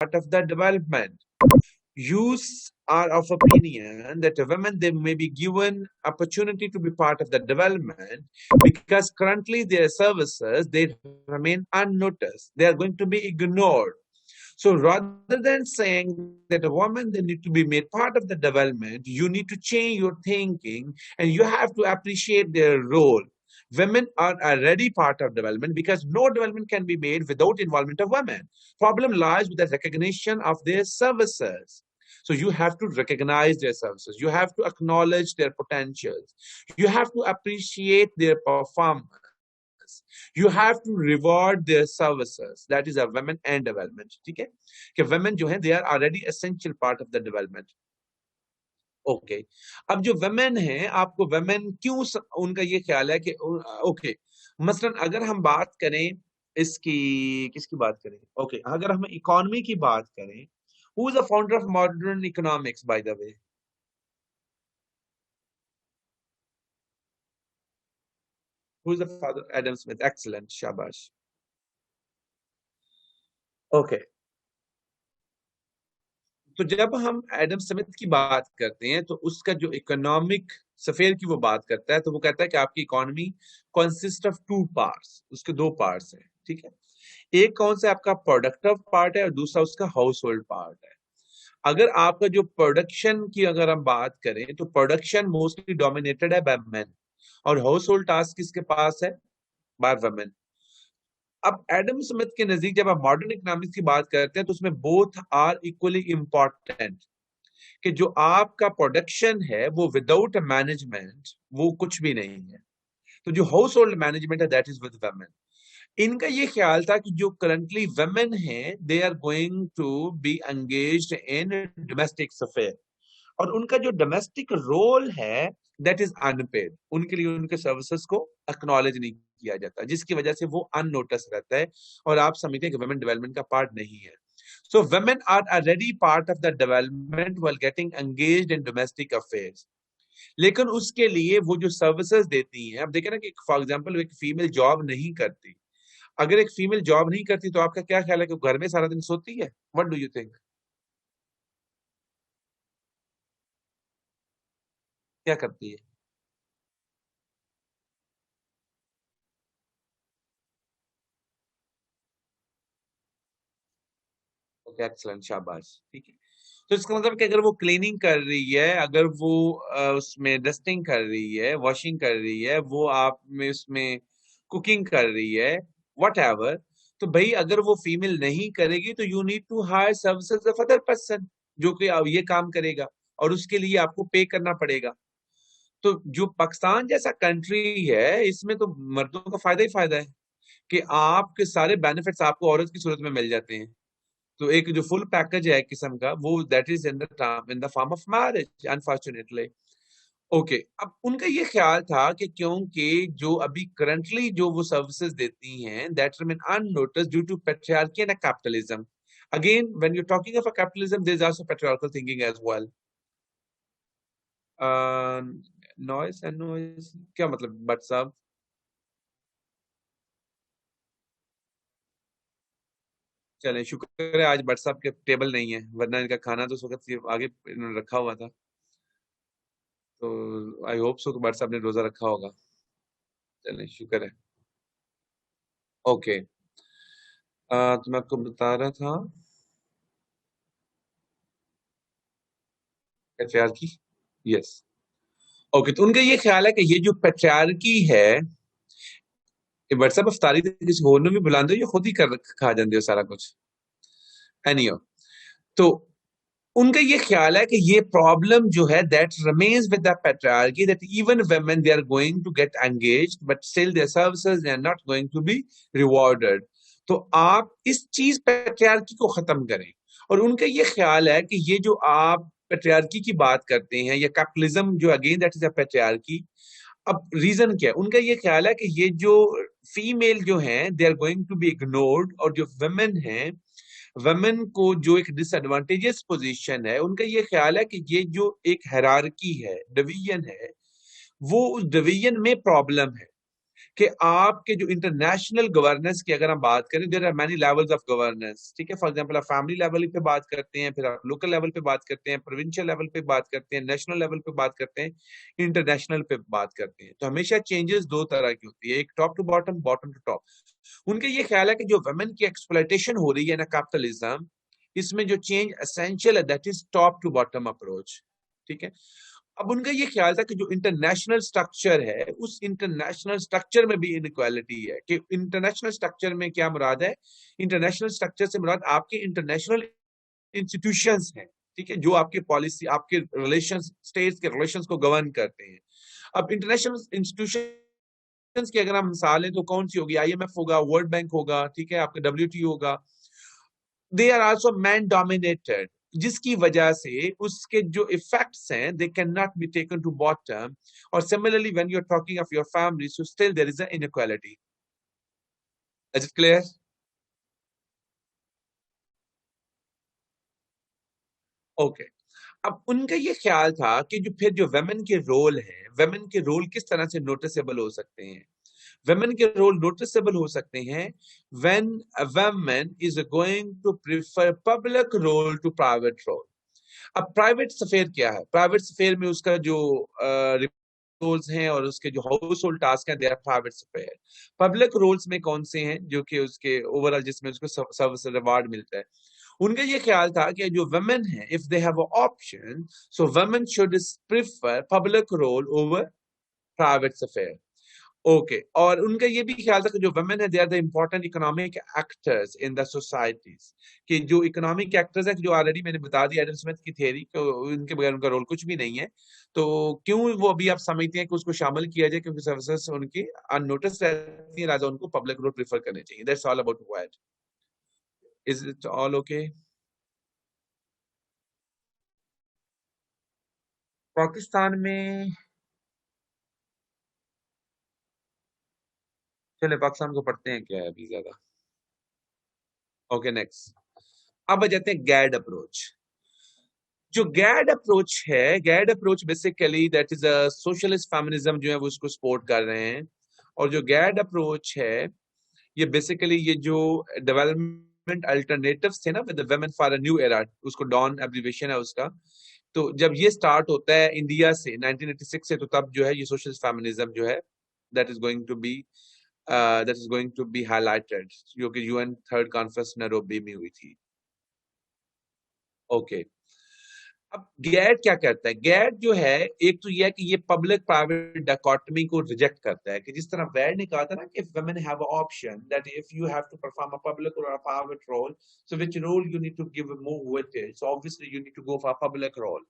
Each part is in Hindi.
of the development. You are of opinion that women, they may be given opportunity to be part of the development because currently their services, they remain unnoticed. They are going to be ignored. So rather than saying that a woman, they need to be made part of the development, you need to change your thinking and you have to appreciate their role. Women are already part of development because no development can be made without involvement of women. Problem lies with the recognition of their services. So you have to recognize their services. You have to acknowledge their potentials. You have to appreciate their performance. You have to reward their services. That is a women and development. ठीक है कि women जो हैं, they are already essential part of the development. Okay अब जो वेमेन हैं, आपको वेमेन क्यों उनका ये ख्याल है कि ओके मसलन अगर हम बात करें इसकी किसकी बात करें ओके अगर हम इकोनॉमी की बात करें, who is the founder of modern economics by the way? Who is the father? Adam Smith. Excellent, शाबाश. ओके तो जब हम एडम स्मिथ की बात करते हैं तो उसका जो इकोनॉमिक सफेयर की वो बात करता है, तो वो कहता है कि आपकी economy consist of two parts. उसके दो पार्ट्स हैं, ठीक है. एक कौन सा आपका प्रोडक्टिव पार्ट है और दूसरा उसका हाउस होल्ड पार्ट है. अगर आपका जो प्रोडक्शन की अगर हम बात करें तो प्रोडक्शन मोस्टली डोमिनेटेड है बाय मेन और हाउस होल्ड टास्क किसके पास है? By women. अब एडम स्मिथ के नजदीक जब आप मॉडर्न इकोनॉमिक्स की बात करते हैं तो उसमें बोथ आर इक्वली इंपॉर्टेंट. कि जो आपका प्रोडक्शन है वो विदाउट मैनेजमेंट वो कुछ भी नहीं है. तो जो हाउस होल्ड मैनेजमेंट है दैट इज विद वुमेन. इनका ये ख्याल था कि जो करंटली वुमेन हैं they are going to be engaged in domestic affair और उनका जो डोमेस्टिक रोल है दैट इज अनपेड. उनके लिए उनके सर्विसेज को एक्नॉलेज नहीं किया जाता, जिसकी वजह से वो अननोटिस रहता है और आप समझते हैं कि वुमेन डेवलपमेंट का पार्ट नहीं है. So women are already part of the development while getting engaged in domestic affairs. लेकिन उसके लिए वो जो सर्विसेज देती हैं, अब देखें ना कि फॉर एग्जांपल एक फीमेल जॉब नहीं करती. अगर एक फीमेल जॉब नहीं करती तो आपका क्या ख्याल है कि वो घर में सारा दिन सोती है? What do you think? क्या करती है? ओके एक्सीलेंट, शाबाश. ठीक है. तो इसका मतलब कि अगर वो क्लीनिंग कर रही है, अगर वो उसमें डस्टिंग कर रही है, वॉशिंग कर रही है, वो आप में उसमें कुकिंग कर रही है, वट एवर, तो भाई अगर वो फीमेल नहीं करेगी तो you need to hire services of other person जो कि अब ये काम करेगा और उसके लिए आपको पे करना पड़ेगा. तो जो पाकिस्तान जैसा कंट्री है इसमें तो मर्दों का फायदा ही फायदा है कि आपके सारे बेनिफिट्स आपको औरत की सूरत में मिल जाते हैं. तो एक जो फुल पैकेज है किस्म का वो that is in the form of marriage unfortunately. Okay अब उनका ये ख्याल था कि क्योंकि जो अभी करंटली जो वो सर्विसेज देती हैं that remain unnoticed due to patriarchy and capitalism. Again when you talking of a capitalism there is also patriarchal thinking as well. Noise and noise क्या मतलब बट साहब? चलें शुक्र है आज बट साहब के टेबल नहीं है, वरना इनका खाना तो उस वक्त आगे इन्होंने रखा हुआ था. तो आई होप सो कि बट साहब ने रोजा रखा होगा. चलें शुक्र है. ओके तो मैं आपको बता रहा था पेट्रियार्की. यस. ओके तो उनका ये ख्याल है कि ये जो पेट्रियार्की है व्हाट्सएप अफ्तारी किसी होर ने भी बुलाते हो या खुद ही कर खा जाते हो सारा कुछ? एनीहो तो उनका ये ख्याल है कि ये प्रॉब्लम जो है that remains with the patriarchy that even women they are going to get engaged but still their services they are not going to be rewarded. तो आप इस चीज पेट्रियार्की को खत्म करें. और उनका ये ख्याल है कि ये जो आप पेट्रियार्की की बात करते हैं या कैपिटलिज्म जो again that is a patriarchy. अब रीजन क्या है? उनका ये ख्याल है कि ये जो फीमेल जो हैं they are going to be ignored और जो वुमेन हैं वुमेन को जो एक डिसएडवांटेजेस पोजीशन है उनका ये ख्याल है कि ये जो एक हायरार्की है डिवीजन है वो उस डिवीजन में प्रॉब्लम है कि आपके जो इंटरनेशनल गवर्नेंस की अगर हम बात करें, there are many levels of governance, ठीक है। फॉर एग्जांपल आप फैमिली लेवल पे बात करते हैं, फिर आप लोकल लेवल पे बात करते हैं, प्रोविंशियल लेवल पे बात करते हैं, नेशनल लेवल पे बात करते हैं, इंटरनेशनल पे बात करते हैं। तो हमेशा चेंजेस दो तरह की होती है, एक top to bottom, bottom to top. उनका ये ख्याल है कि जो वुमेन की एक्सप्लॉयटेशन हो रही है ना कैपिटलिज्म, इसमें जो चेंज एसेंशियल है that is top to bottom approach, ठीक है। अब उनका ये ख्याल था कि जो इंटरनेशनल स्ट्रक्चर है, उस इंटरनेशनल स्ट्रक्चर में भी इनइक्वालिटी है। कि इंटरनेशनल स्ट्रक्चर में क्या मुराद है? इंटरनेशनल स्ट्रक्चर से मुराद आपके इंटरनेशनल इंस्टीट्यूशंस हैं, ठीक है, जो आपके पॉलिसी, आपके रिलेशंस, स्टेट्स के रिलेशंस को गवर्न करते हैं। अब इंटरनेशनल इंस्टीट्यूशंस की अगर हम मिसाल लें तो कौन सी होगी? आईएमएफ होगा, वर्ल्ड बैंक होगा, ठीक है, आपका डब्ल्यूटीओ होगा। They are also man dominated, जिसकी वजह से उसके जो इफेक्ट्स हैं they can not be taken to bottom. और similarly when you are talking of your family, so still there is a inequality. Is it clear? Okay. अब उनका ये ख्याल था कि जो फिर जो वेमेन के रोल है, वेमेन के रोल किस तरह से नोटिसेबल हो सकते हैं? वेमेन के रोल नोटिसेबल हो सकते हैं when a woman is going to prefer public role to private role. अब प्राइवेट सफेयर क्या है? प्राइवेट सफेयर में उसका जो रोल्स हैं और उसके जो हाउस होल्ड टास्क हैं, they are private sphere. Public roles में कौन से हैं जो कि उसके ओवरऑल जिसमें उसको सर्विस रिवार्ड मिलता है? उनका ये ख्याल था कि जो वुमेन है, if they have option, so women should prefer public roll over private affair. Okay. और उनका ये भी ख्याल था कि जो वुमेन है, they are the important economic actors in the societies. कि जो इकोनॉमिक एक्टर्स है, जो ऑलरेडी मैंने बता दिया एडम स्मिथ की थ्योरी, उनके बगैर उनका रोल कुछ भी नहीं है। तो क्यों वो अभी आप समझते हैं कि उसको शामिल किया जाए? क्योंकि सर्विसेज उनकी अननोटिस रहती है, राजा उनको पब्लिक रोल प्रेफर करने चाहिए। That's all about what. Is it all okay? Pakistan में, चले पाकिस्तान को पढ़ते हैं क्या है अभी ज्यादा। Okay next. अब आ जाते हैं गैड अप्रोच। जो गैड अप्रोच है, GAD approach basically that is a socialist feminism जो है वो उसको सपोर्ट कर रहे हैं। और जो गैड अप्रोच है, ये बेसिकली ये जो डेवलपमेंट अल्टरनेटिव्स थे ना, with the women for a new era, उसको डॉन एब्रिविएशन है उसका। तो जब ये स्टार्ट होता है इंडिया से 1986 से, तो तब जो है ये सोशलिस्ट फेमिनिज्म जो है that is going to be highlighted, जो कि यूएन थर्ड कॉन्फ्रेंस नैरोबी में हुई थी। ओके। अब गैड क्या करता है? गैड जो है, एक तो यह है कि ये पब्लिक प्राइवेट डायकोटमी को रिजेक्ट करता है। कि जिस तरह वैड ने कहा था ना कि if women have a option that if you have to perform a public और a private role, so which role you need to give more weightage, so obviously you need to go for public role.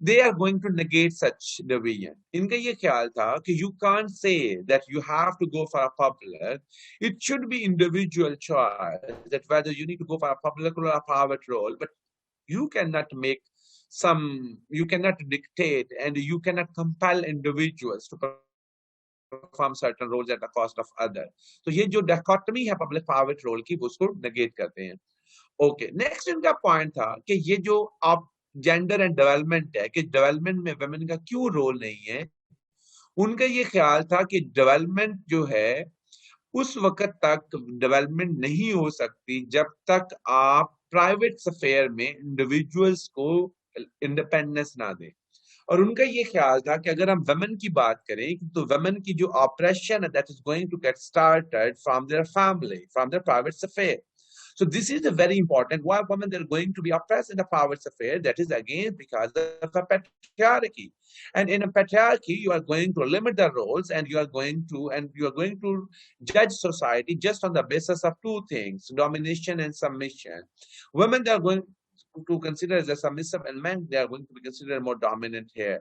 They are going to negate such division. इनका ये ख्याल था कि you can't say that you have to go for a public. It should be individual choice that whether you need to go for a public or a private role. But you cannot make you cannot dictate and you cannot compel individuals to perform certain roles at the cost of other. तो ये जो dichotomy है public private role की, वो उसको negate करते हैं। ओके। नेक्स्ट इनका पॉइंट था कि ये जो आप जेंडर एंड डेवलपमेंट है, कि डेवलपमेंट में वुमेन का क्यों रोल नहीं है। उनका ये ख्याल था कि डेवलपमेंट जो है, उस वक्त तक डेवलपमेंट नहीं हो सकती जब तक आप प्राइवेट अफेयर में इंडिविजुअल्स को इंडिपेंडेंस ना दें। और उनका ये ख्याल था कि अगर हम वुमेन की बात करें, तो वुमेन की जो ऑपरेशन है that is going to get started from their family, from their private affair. So this is a very important why women they're going to be oppressed in the power affair. That is again because of a patriarchy. And in a patriarchy, you are going to limit the roles and you are going to judge society just on the basis of two things: domination and submission. Women they are going to consider as a submissive, and men they are going to be considered more dominant here.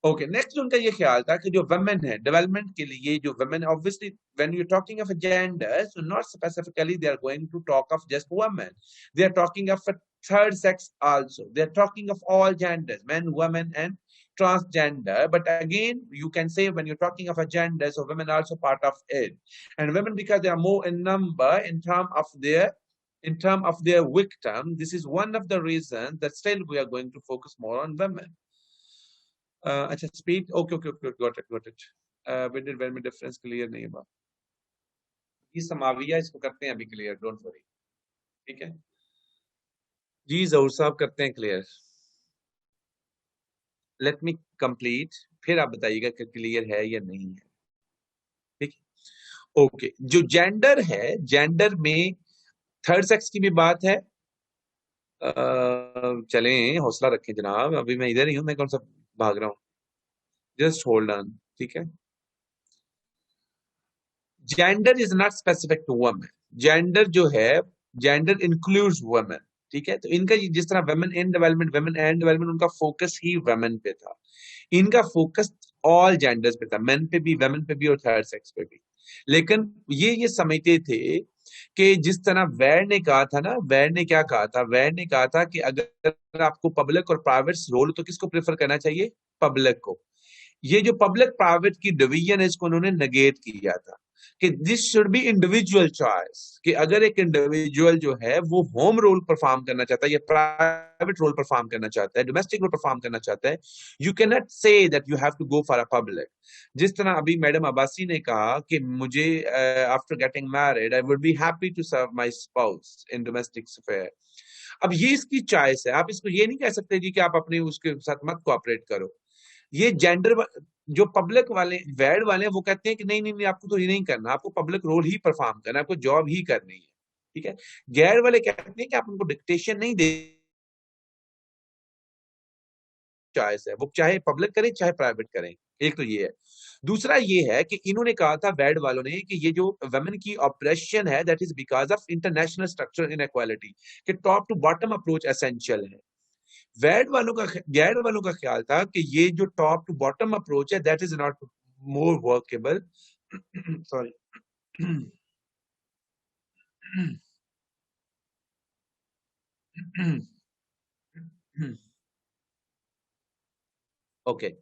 Okay. Next उनका ये ख्याल था कि जो वुमेन है डेवलपमेंट के लिए, जो women obviously when you talking of a gender, so not specifically they are going to talk of just women, they are talking of a third sex also, they are talking of all genders, men, women and transgender. But again, you can say when you're talking of a gender, so women are also part of it. And women, because they are more in number in term of their victim, this is one of the reasons that still we are going to focus more on women. अच्छा, speed, okay okay okay, got it got it. With when में डिफरेंस क्लियर नहीं हुआ, ये समाविया इसको करते हैं अभी क्लियर, डोंट वरी, ठीक है जी। जहूर साहब करते हैं क्लियर, लेट मी कंप्लीट, फिर आप बताइएगा कि क्लियर है या नहीं है, ठीक है। ओके, जो जेंडर है, जेंडर में थर्ड सेक्स की भी बात है। चलें, हौसला रखें जनाब, अभी मैं इधर ही हूं, मैं कौन सा भाग रहा हूँ, जस्ट होल्ड ऑन, ठीक है। Gender is not specific to women, gender जो है, जेंडर इंक्लूड्स वुमेन, ठीक है। तो इनका जिस तरह women in development, women and development, उनका फोकस ही वुमेन पे था, इनका फोकस ऑल जेंडर्स पे था, मेन पे भी, वुमेन पे भी और थर्ड सेक्स पे भी। लेकिन ये समझते थे कि जिस तरह वैड ने कहा था ना, वैड ने क्या कहा था, वैड ने कहा था कि अगर आपको पब्लिक और प्राइवेट रोल, तो किसको प्रेफर करना चाहिए, पब्लिक को। ये जो पब्लिक प्राइवेट की डिवीजन है, इसको उन्होंने नेगेट किया था कि this should be individual choice, कि अगर एक इंडिविजुअल जो है वो होम रोल परफॉर्म करना चाहता है या प्राइवेट रोल परफॉर्म करना चाहता है, डोमेस्टिक रोल परफॉर्म करना चाहता है, you can not say that you have to go for a public. जिस तरह अभी मैडम अब्बासी ने कहा कि मुझे after getting married I would be happy to serve my spouse in domestic affair. अब ये इसकी चॉइस है, आप इसको ये नहीं कह सकते जी कि आप अपने उसके साथ मत कोऑपरेट करो। ये जेंडर, जो पब्लिक वाले वैड वाले हैं, वो कहते हैं कि नहीं नहीं नहीं, आपको तो ये नहीं करना, आपको पब्लिक रोल ही परफॉर्म करना है, आपको जॉब ही करनी है, ठीक है। गैर वाले कहते हैं कि आप उनको डिक्टेशन नहीं दे, चॉइस है, वो चाहे पब्लिक करें चाहे प्राइवेट करें। एक तो ये है। दूसरा ये है कि इन्होंने कहा था वैड वालों ने कि ये जो वुमेन की ऑपरेशन है, that is because of international structure inequality, कि top to bottom approach essential है। वैड वालों का, गैर वालों का ख्याल था कि ये जो टॉप टू बॉटम अप्रोच है, that is not more workable. Sorry. Okay,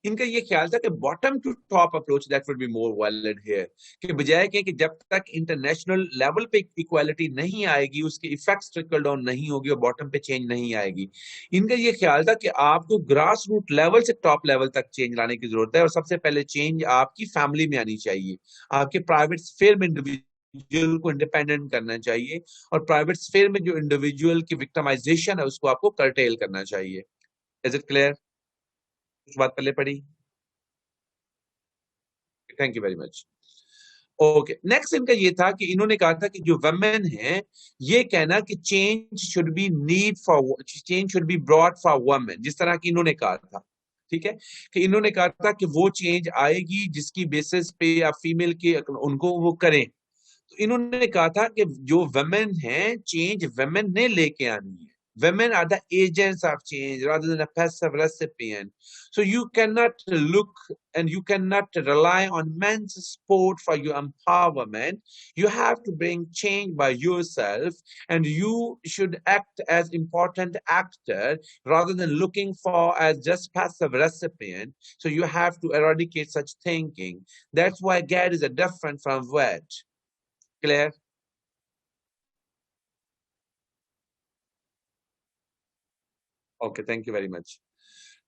इनका ये ख्याल था कि bottom to top approach that would be more valid here, कि बजाय कि जब तक इंटरनेशनल लेवल पे इक्वालिटी नहीं आएगी, उसके इफेक्ट्स ट्रिकल डाउन नहीं होगी और बॉटम पे चेंज नहीं आएगी। इनका ये ख्याल था कि आपको ग्रास रूट लेवल से टॉप लेवल तक चेंज लाने की जरूरत है, और सबसे पहले चेंज आपकी फैमिली में आनी चाहिए, आपके प्राइवेट स्फीयर में इंडिविजुअल को इंडिपेंडेंट करना चाहिए, और प्राइवेट स्फीयर में जो इंडिविजुअल की विक्टिमाइजेशन है उसको आपको कर्टेल करना चाहिए। Is it clear? कुछ बात पहले पड़ी? Thank you very much. Okay, next इनका ये था कि इन्होंने कहा था कि जो वुमेन है, ये कहना कि change should be need for, change should be brought for women, जिस तरह की इन्होंने कहा था, ठीक है, कि इन्होंने कहा था कि वो चेंज आएगी जिसकी बेसिस पे या फीमेल के उनको वो करें। तो इन्होंने कहा था कि जो वुमेन है, चेंज वुमेन ने लेके आनी है, women are the agents of change rather than a passive recipient. So you cannot look and you cannot rely on men's support for your empowerment. You have to bring change by yourself, and you should act as important actor rather than looking for as just passive recipient. So you have to eradicate such thinking. That's why GAD is a different from WED. Clear? Okay, thank you very much.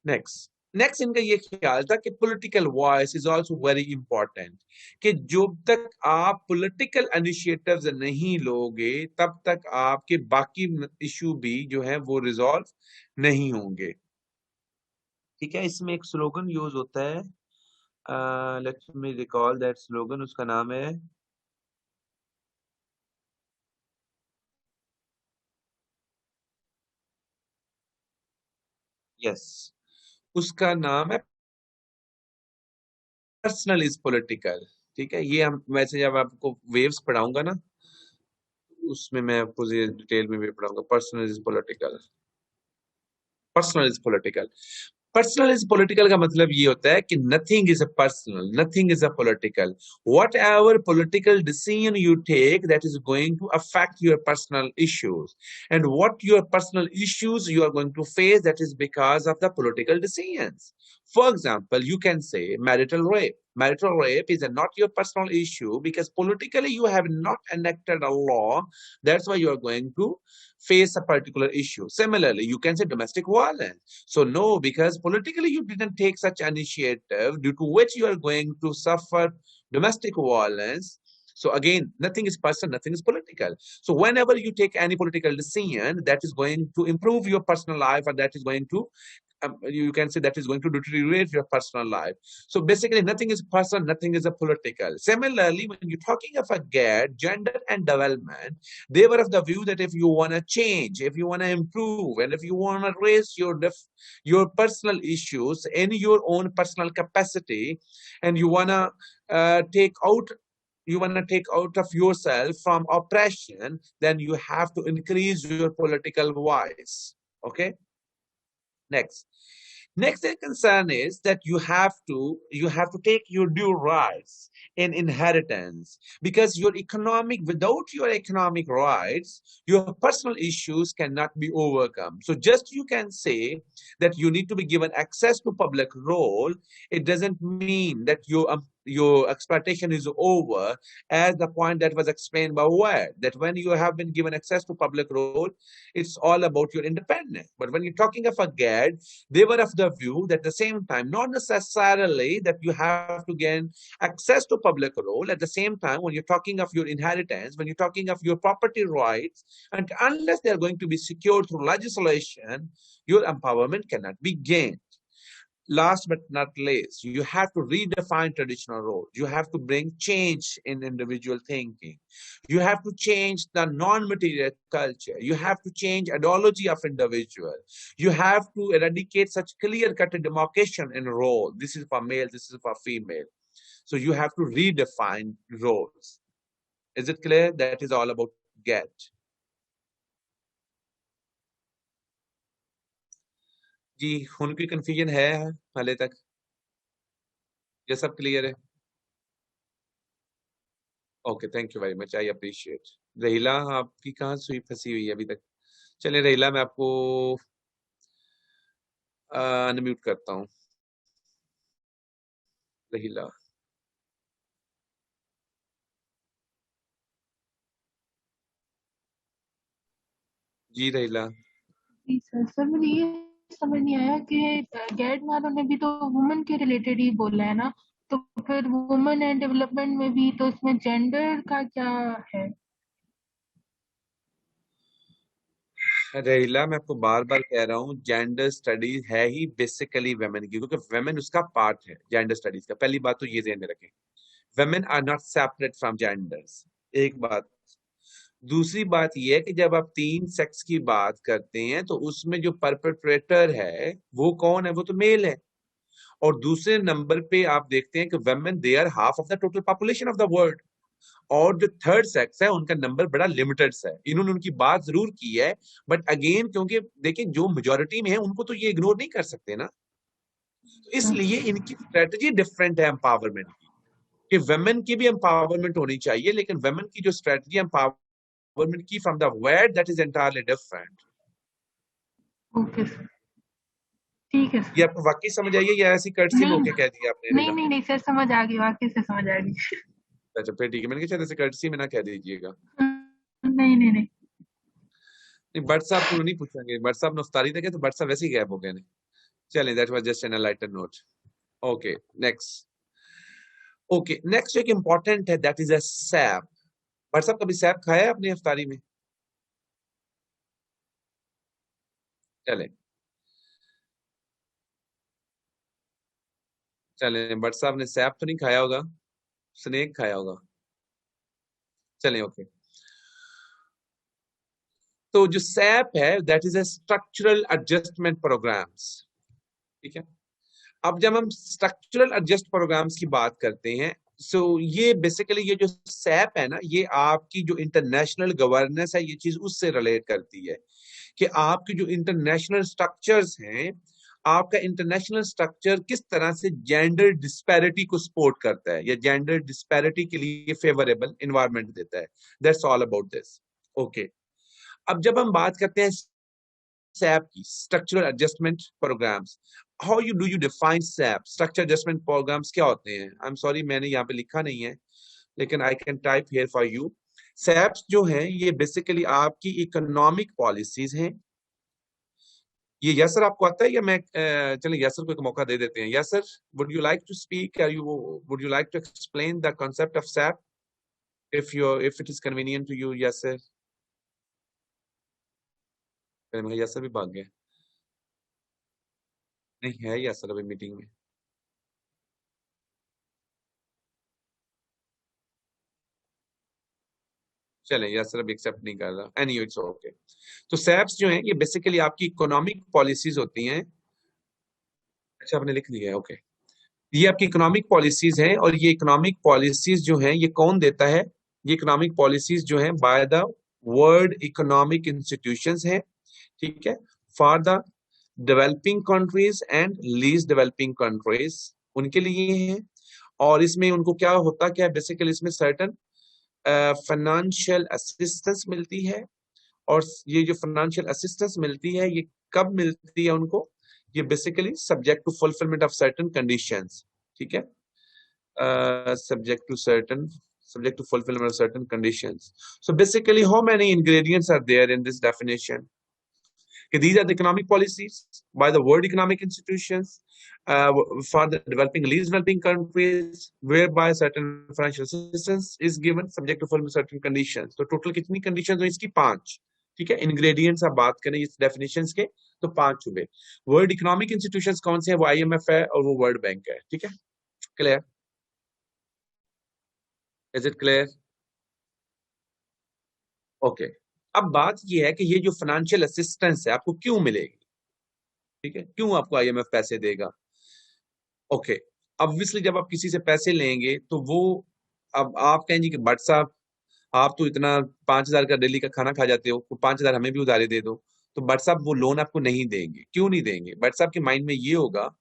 Next इनका ये ख्याल था कि political voice is also very important, कि जब तक आप पॉलिटिकल इनिशिएटिव्स नहीं लोगे, तब तक आपके बाकी इशू भी जो है वो रिजॉल्व नहीं होंगे, ठीक है। इसमें एक स्लोगन यूज होता है, let me recall that slogan, उसका नाम है, यस, उसका नाम है पर्सनल इज पॉलिटिकल, ठीक है। ये हम वैसे जब आपको वेव्स पढ़ाऊंगा ना, उसमें मैं आपको डिटेल में भी पढ़ाऊंगा, personal is political, personal is political. Personal is political का मतलब ये होता है कि nothing is a personal, nothing is a political, whatever political decision you take that is going to affect your personal issues, and what your personal issues you are going to face that is because of the political decisions. For example, you can say marital rape, Marital rape is not your personal issue because politically you have not enacted a law. That's why you are going to face a particular issue. Similarly, you can say domestic violence. So no, because politically you didn't take such initiative due to which you are going to suffer domestic violence. So again, nothing is personal, nothing is political. So whenever you take any political decision that is going to improve your personal life and that is going to you can say that is going to deteriorate your personal life. So basically, nothing is personal, nothing is a political. Similarly, when you're talking of a gender and development, they were of the view that if you want to change, if you want to improve, and if you want to raise your personal issues in your own personal capacity, and you want to take out of yourself from oppression, then you have to increase your political voice. Okay. Next, the concern is that you have to take your due rights in inheritance, because without your economic rights, your personal issues cannot be overcome. So just you can say that you need to be given access to public role. It doesn't mean that your exploitation is over, as the point that was explained by Wyatt, that when you have been given access to public role, it's all about your independence. But when you're talking of a GAD, they were of the view that at the same time, not necessarily that you have to gain access to public role. At the same time, when you're talking of your inheritance, when you're talking of your property rights, and unless they're going to be secured through legislation, your empowerment cannot be gained. Last but not least, you have to redefine traditional roles. You have to bring change in individual thinking. You have to change the non-material culture. You have to change ideology of individual. You have to eradicate such clear-cut demarcation in role. This is for male, this is for female. So you have to redefine roles. Is it clear? That is all about GET. जी, उनकी कंफ्यूजन है हाले तक? ये सब क्लियर है? Okay, thank you very much, I appreciate. Raheela, आपकी कहाँ सुई फंसी हुई है अभी तक? चलिए रहीला, मैं आपको अनम्यूट करता हूँ। रहीला जी, रहीला जी सर, मुझे ये समझ नहीं आया कि गैड वालों ने भी तो वुमेन के रिलेटेड ही बोला है ना, तो फिर वुमेन एंड डेवलपमेंट में भी तो इसमें जेंडर का क्या है? रहीला, मैं आपको बार बार कह रहा हूँ, जेंडर स्टडीज है ही बेसिकली वेमेन की, क्योंकि वेमेन उसका पार्ट है जेंडर स्टडीज का। पहली बात तो ये ध्यान में रखें, women are not separate from genders, एक बात। दूसरी बात यह है कि जब आप तीन सेक्स की बात करते हैं तो उसमें जो परपेट्रेटर है वो कौन है? वो तो मेल है। और दूसरे नंबर पे आप देखते हैं कि women they are half of the total population of the world, और जो थर्ड सेक्स है उनका नंबर बड़ा लिमिटेड है। इन्होंने उनकी बात जरूर की है, बट अगेन क्योंकि देखिए जो मेजोरिटी में है उनको तो ये इग्नोर नहीं कर सकते ना, तो इसलिए इनकी स्ट्रेटजी डिफरेंट है एम्पावरमेंट की, कि वेमेन की भी एम्पावरमेंट होनी चाहिए, लेकिन वेमेन की जो स्ट्रेटजी एम्पावरमेंट की from the word, that is entirely different. Okay sir, ठीक है ये सर। आपको वाकई समझ आई है या ऐसी कर्टसी में होके कह दिया आपने? नहीं सर, समझ आ गई, वाकई से समझ आ गई। अच्छा फिर ठीक है, मैंने कहा शायद ऐसे कर्टसी में ना कह दीजिएगा। नहीं। भट्ट साहब को नहीं पूछेंगे, भट्ट साहब नफ्तारी तक है तो भट्ट साहब वैसे ही गैप हो गए ने। चलें, that was just an lighter note. Okay next. Okay next एक इंपॉर्टेंट है, that is a SAP. Bhatt साहब कभी सैप खाया है अपनी इफ्तारी में? चलें भट्ट साहब ने सैप तो नहीं खाया होगा, स्नेक खाया होगा। चलें ओके। तो जो सैप है that is a structural adjustment programs, ठीक है। अब जब हम स्ट्रक्चरल एडजस्ट प्रोग्राम्स की बात करते हैं, सो ये बेसिकली ये जो सैप है ना, ये आपकी जो इंटरनेशनल गवर्नेंस है, ये चीज उससे रिलेट करती है कि आपके जो इंटरनेशनल स्ट्रक्चर्स हैं, आपका इंटरनेशनल स्ट्रक्चर किस तरह से जेंडर डिस्पैरिटी को सपोर्ट करता है या जेंडर डिस्पैरिटी के लिए फेवरेबल एनवायरनमेंट देता है। That's all about this. Okay, अब जब हम बात करते हैं SAP की structural adjustment programs, how do you define SAP structure adjustment programs क्या होते हैं? आई एम सॉरी मैंने यहाँ पे लिखा नहीं है, लेकिन I can type here for you. SAPs जो है ये बेसिकली आपकी इकोनॉमिक पॉलिसीज हैं। ये यसर आपको आता है या मैं चलिए यसर को एक मौका दे देते हैं। Yasir, would you like to speak, would you like to explain the concept of SAP if it is convenient to you? Yasir, Yasir भी भाग गया, नहीं है यसर अभी मीटिंग में। चले यसर अभी एक्सेप्ट नहीं कर रहा, एनी इट्स ओके। तो SAPs जो है ये बेसिकली आपकी इकोनॉमिक पॉलिसीज होती हैं। अच्छा आपने लिख दिया है, ओके। ये आपकी इकोनॉमिक पॉलिसीज हैं, और ये इकोनॉमिक पॉलिसीज जो हैं ये कौन देता है? ये इकोनॉमिक पॉलिसीज जो हैं by the world economic institutions हैं, ठीक है, for the developing countries and least developing countries, उनके लिए है। और इसमें उनको क्या होता क्या है, बेसिकली इसमें सर्टन फाइनेंशियल असिस्टेंस मिलती है। और ये जो फाइनेंशियल असिस्टेंस मिलती है ये कब मिलती है उनको? ये basically subject to fulfilment of certain conditions, ठीक है, subject to fulfillment of certain conditions. So basically how many ingredients are there in this definition? Okay, these are the economic policies by the world economic institutions for the developing least developing countries, whereby certain financial assistance is given subject to fulfill certain conditions. तो total कितनी conditions हैं इसकी? 5, ठीक है। ingredients आप बात करें इस definitions के तो 5 हुए। वर्ल्ड इकोनॉमिक इंस्टीट्यूशंस कौन से हैं? वो IMF है और वो वर्ल्ड बैंक है, ठीक है, clear? Is it clear? Okay. अब बात ये है कि ये जो फाइनेंशियल असिस्टेंस है आपको क्यों मिलेगी, ठीक है, क्यों आपको IMF पैसे देगा? ओके, ऑब्वियसली जब आप किसी से पैसे लेंगे तो वो, अब आप कहेंगे कि भट्ट साहब आप तो इतना 5,000 का डेली का खाना खा जाते हो, तो 5,000 हमें भी उधारी दे दो। तो भट्ट साहब वो लोन आपको नहीं देंगे। क्यों नहीं देंगे? भट्ट साहब के माइंड में ये होगा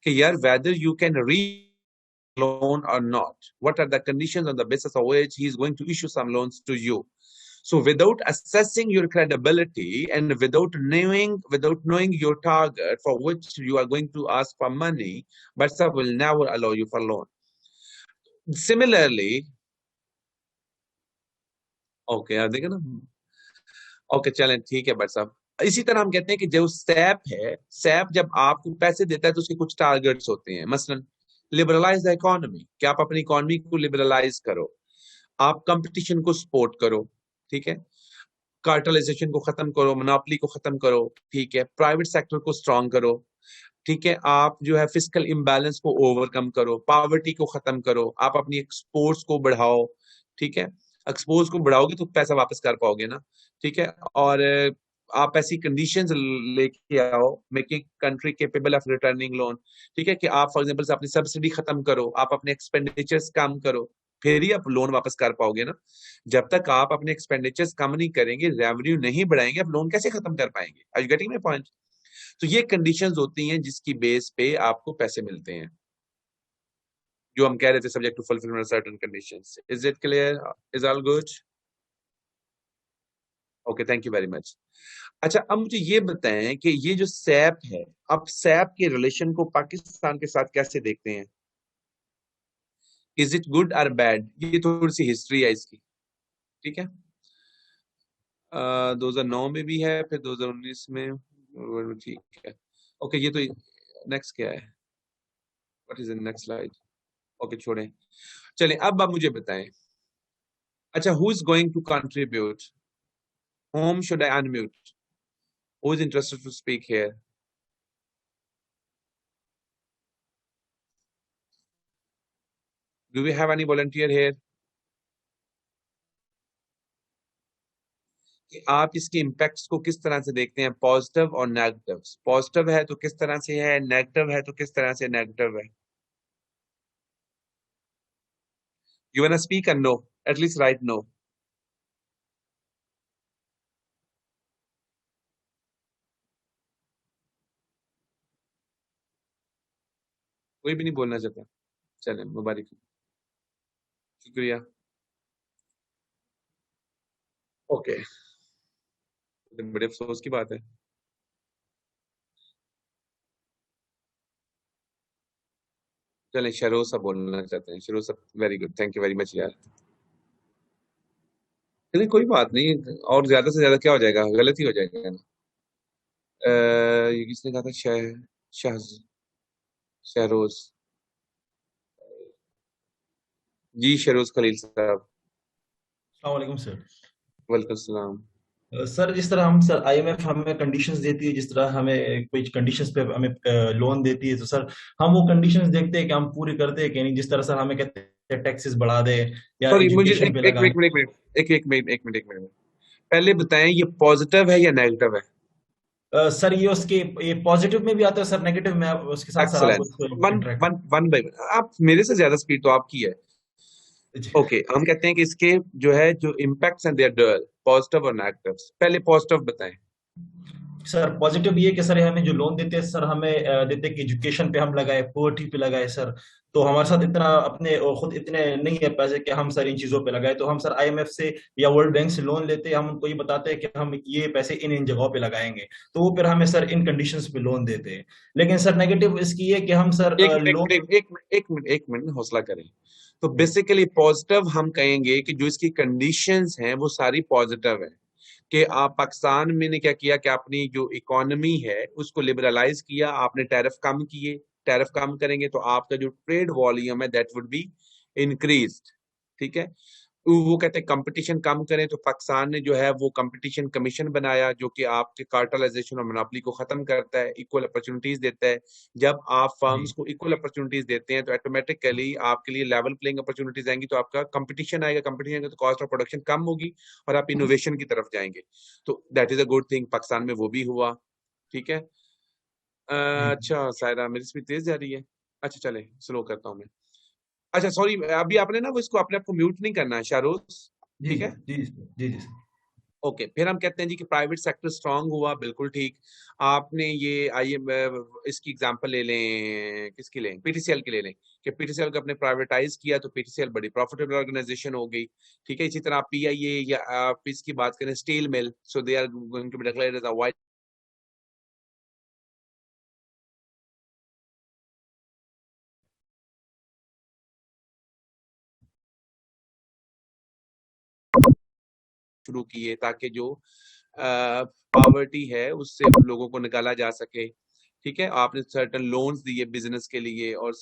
कि यार वेदर यू कैन री loan or not, what are the conditions on the basis of which he is going to issue some loans to you. So without assessing your credibility and without knowing your target for which you are going to ask for money, BATSA will never allow you for loan. Similarly, okay, देखा ना, ओके चलें ठीक है बट साहब। इसी तरह हम कहते हैं कि जो सैप है, सैप जब आपको पैसे देता है तो उसके कुछ टारगेट्स होते हैं। मसलन लिबरलाइज द इकोनॉमी, कि आप अपनी इकोनॉमी को लिबरलाइज करो, आप कंपटीशन को सपोर्ट करो, ठीक है, कार्टलाइजेशन को खत्म करो, मोनोपोली को खत्म करो, ठीक है, प्राइवेट सेक्टर को स्ट्रॉन्ग करो, ठीक है, आप जो है फिस्कल इम्बैलेंस को ओवरकम करो, पॉवर्टी को खत्म करो, आप अपनी एक्सपोर्ट्स को बढ़ाओ, ठीक है, एक्सपोर्ट्स को बढ़ाओगे तो पैसा वापस कर पाओगे ना, ठीक है। और आप ऐसी कंडीशंस लेके आओ, making country capable of returning loan, ठीक है, कि आप फॉर एग्जांपल अपनी सब्सिडी खत्म करो, आप अपने एक्सपेंडिचर्स कम करो, फिर ही आप लोन वापस कर पाओगे ना। जब तक आप अपने एक्सपेंडिचर्स कम नहीं करेंगे, रेवेन्यू नहीं बढ़ाएंगे, आप लोन कैसे खत्म कर पाएंगे? Are you getting my point? तो ये कंडीशंस होती हैं जिसकी बेस पे आपको पैसे मिलते हैं, जो हम कह रहे थे subject to fulfilment certain conditions. Is it clear? Is all good? Okay, thank you very much. अच्छा अब मुझे ये बताएं कि ये जो सैप है, आप सैप के रिलेशन को पाकिस्तान के साथ कैसे देखते हैं? इज इट गुड और बैड? ये थोड़ी सी हिस्ट्री है इसकी, ठीक है। 2009 में भी है, फिर 2019 में, ठीक है। ओके, ये तो नेक्स्ट क्या है? What is the next slide? Okay छोड़ें, चलें अब आप मुझे बताएं। अच्छा, who is going to contribute? whom should I unmute? Who is interested to speak here? Do we have any volunteer here? कि आप इसके इम्पैक्ट्स को किस तरह से देखते हैं, पॉजिटिव और नेगेटिव? पॉजिटिव है तो किस तरह से है, नेगेटिव है तो किस तरह से नेगेटिव है? You wanna speak and no, at least write no. कोई भी नहीं बोलना चाहता? चलें, मुबारक, शुक्रिया। ओके, बड़े अफसोस की बात है। चलें, शरोसा बोलना चाहते हैं, शरोसा। Very good, thank you very much यार। चलिए कोई बात नहीं, और ज्यादा से ज्यादा क्या हो जाएगा, गलत ही हो जाएगा ना। ये किसने कहा था, शाह शहरोज। जी शहरोज खलील साहब। अस्सलाम वालेकुम सर। वेलकम सलाम। सर जिस तरह हम सर आईएमएफ हमें कंडीशंस देती है, जिस तरह हमें कोई कंडीशंस पे हमें लोन देती है, तो सर हम वो कंडीशंस देखते हैं कि हम पूरी करते हैं कि नहीं। जिस तरह सर हमें कहते हैं टैक्सेस बढ़ा दे या सॉरी, मुझे एजुकेशन एक पे एक लगाए। एक मिनट, एक मिनट, एक मिनट। पहले बताएं, ये पॉजिटिव है या नेगेटिव है? सर ये पॉजिटिव में भी आता है सर, नेगेटिव में उसके साथ सर आपको एक्सलेंस। इसको one interact one one by आप मेरे से ज्यादा स्पीड तो आपकी है। कर। ओके, हम कहते हैं कि इसके जो है, जो इम्पैक्ट्स हैं, दे आर डुअल, पॉजिटिव और नेगेटिव। पहले पॉजिटिव बताएं। सर पॉजिटिव ये कि सर हमें जो लोन देते हैं सर, हमें देते हैं कि एजुकेशन पे हम लगाए, पोवर्टी पे लगाए सर। तो हमारे साथ इतना अपने खुद इतने नहीं है पैसे कि हम सर इन चीजों पे लगाए, तो हम सर आईएमएफ से या वर्ल्ड बैंक से लोन लेते हैं। हम उनको ये बताते हैं कि हम ये पैसे इन इन जगहों पे लगाएंगे, तो वो फिर हमें सर इन कंडीशंस पे लोन देते हैं। लेकिन सर नेगेटिव इसकी ये कि हम सर एक मिनट, एक लोन। मिनट, एक मिनट हौसला करें। तो बेसिकली पॉजिटिव हम कहेंगे कि जो इसकी कंडीशंस हैं वो सारी पॉजिटिव है। कि आप पाकिस्तान में ने क्या किया कि अपनी जो इकोनॉमी है उसको लिबरलाइज किया, आपने टैरिफ कम किए। टैरिफ कम करेंगे तो आपका जो ट्रेड वॉल्यूम है दैट वुड बी इंक्रीज। ठीक है। वो कहते हैं कंपटीशन कम करें, तो पाकिस्तान ने जो है वो कंपटीशन कमीशन बनाया, जो कि आपके कार्टेलाइजेशन और मोनोपोली को खत्म करता है, इक्वल अपॉर्चुनिटीज देता है। जब आप फर्म्स जी को इक्वल अपॉर्चुनिटीज देते हैं तो ऑटोमेटिकली आपके लिए लेवल प्लेइंग अपॉर्चुनिटीज आएंगी, तो आपका कंपटीशन आएगा, कंपटीशन आएगा तो कॉस्ट ऑफ प्रोडक्शन कम होगी और आप इनोवेशन की तरफ जाएंगे। तो that is a good thing, Pakistan में वो भी हुआ। ठीक है। जी अच्छा सायरा, मेरी स्पीड तेज जा रही है। अच्छा चले, स्लो करता हूँ मैं। अच्छा सॉरी, अभी आपने ना वो इसको अपने आप को म्यूट नहीं करना है शाहरोज। जी ठीक जी है। जी जी जी सर। ओके, फिर हम कहते हैं जी कि प्राइवेट सेक्टर स्ट्रांग हुआ, बिल्कुल ठीक। आपने ये आइए इसकी एग्जांपल ले लें, किसकी लें, पीटीसीएल की ले लें। कि पीटीसीएल को अपने प्राइवेटाइज किया तो पीटीसीएल बड़ी प्रॉफिटेबल ऑर्गेनाइजेशन हो गई। ठीक है। इसी तरह आप पीआईए या आप इसकी बात करें, steel mill, so they are going to be declared as a white शुरू किए, ताकि जो पॉवर्टी है उससे लोगों को निकाला जा सके। ठीक है। आपने सर्टन लोन्स दिए बिजनेस के लिए। और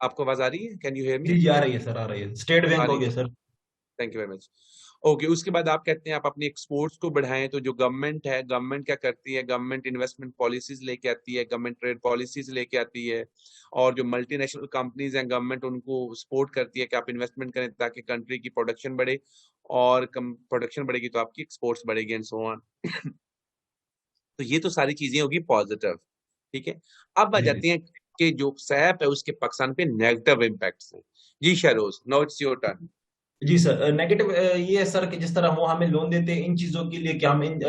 आपको आवाज आ रही है, कैन यू हेयर मी? जी जी आ रही है सर, आ रही है। स्टेट आ बैंक हो रही गया है। Sir. Thank you very much. Okay, उसके बाद आप कहते हैं आप अपनी एक्सपोर्ट्स को बढ़ाएं, तो जो गवर्नमेंट है, गवर्नमेंट क्या करती है, गवर्नमेंट इन्वेस्टमेंट पॉलिसीज लेके आती है, गवर्नमेंट ट्रेड पॉलिसीज लेके आती है। और जो मल्टीनेशनल कंपनीज हैं, गवर्नमेंट उनको सपोर्ट करती है कि आप इन्वेस्टमेंट करें ताकि कंट्री की प्रोडक्शन बढ़े। और प्रोडक्शन बढ़ेगी तो आपकी एक्सपोर्ट्स बढ़ेगी एंड सो ऑन। तो ये तो सारी चीजें होगी पॉजिटिव। ठीक है। अब आ जी जी जाती हैं कि जो सैप है उसके पाकिस्तान पे नेगेटिव इम्पैक्ट्स हैं। जी Sheroz, now it's your turn. जी सर। नेगेटिव ये है सर कि जिस तरह वो हमें लोन देते हैं इन चीजों के लिए कि हम इन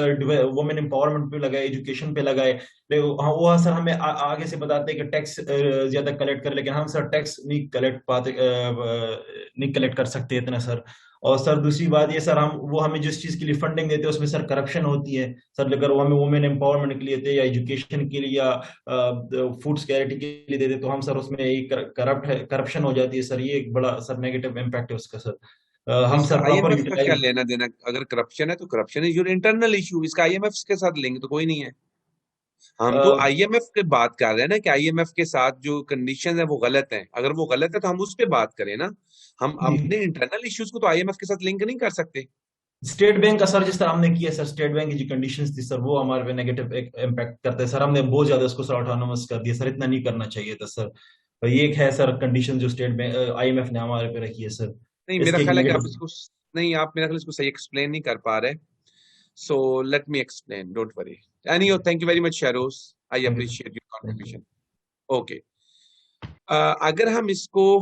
वुमेन एम्पावरमेंट पे लगाए, एजुकेशन पे लगाए। हाँ, वो सर हमें आगे से बताते हैं कि टैक्स ज्यादा कलेक्ट कर, लेकिन हम सर टैक्स नहीं कलेक्ट पाते, नहीं कलेक्ट कर सकते इतना सर। और सर दूसरी बात ये सर, हम वो हमें जिस चीज के लिए फंडिंग देते हैं उसमें सर करप्शन होती है सर। अगर वो हमें वुमेन एम्पावरमेंट के लिए देते या एजुकेशन के लिए या फूड सिक्योरिटी के लिए देते, तो हम सर उसमें करप्शन हो जाती है सर। ये एक बड़ा सर नेगेटिव इम्पैक्ट है उसका सर। तो हम इसका सर प्रॉपर आईएमएफ का क्या यूटिलाइज। लेना देना? अगर करप्शन है तो corruption is your internal issue, इसका आईएमएफ के साथ लिंक तो कोई नहीं है। हम तो आईएमएफ की बात कर रहे हैं ना, कि आईएमएफ के साथ जो कंडीशन है वो गलत है। अगर वो गलत है तो हम उस पर बात करें ना। हम जी अपने इंटरनल इश्यूज को तो आईएमएफ के साथ लिंक नहीं कर सकते। स्टेट बैंक का सर जिस तरह हमने किया सर, स्टेट बैंक की जो कंडीशंस थी सर वो हमारे पे नेगेटिव इम्पैक्ट करते हैं सर। हमने बहुत ज्यादा उसको सर ऑटोनोमस कर दिया सर, इतना नहीं करना चाहिए था सर। तो ये एक है सर कंडीशन जो स्टेट बैंक आईएमएफ ने हमारे पे रखी है सर। नहीं, मेरा इसके एक ख्याल है कि आप नेगेटिव। इसको, नहीं आप मेरा ख्याल इसको सही एक्सप्लेन नहीं कर पा रहे। So let me explain, don't worry. Any thank you very much Sheroz, I thank you sir. Appreciate your thank you. Contribution. Okay. अगर हम इसको,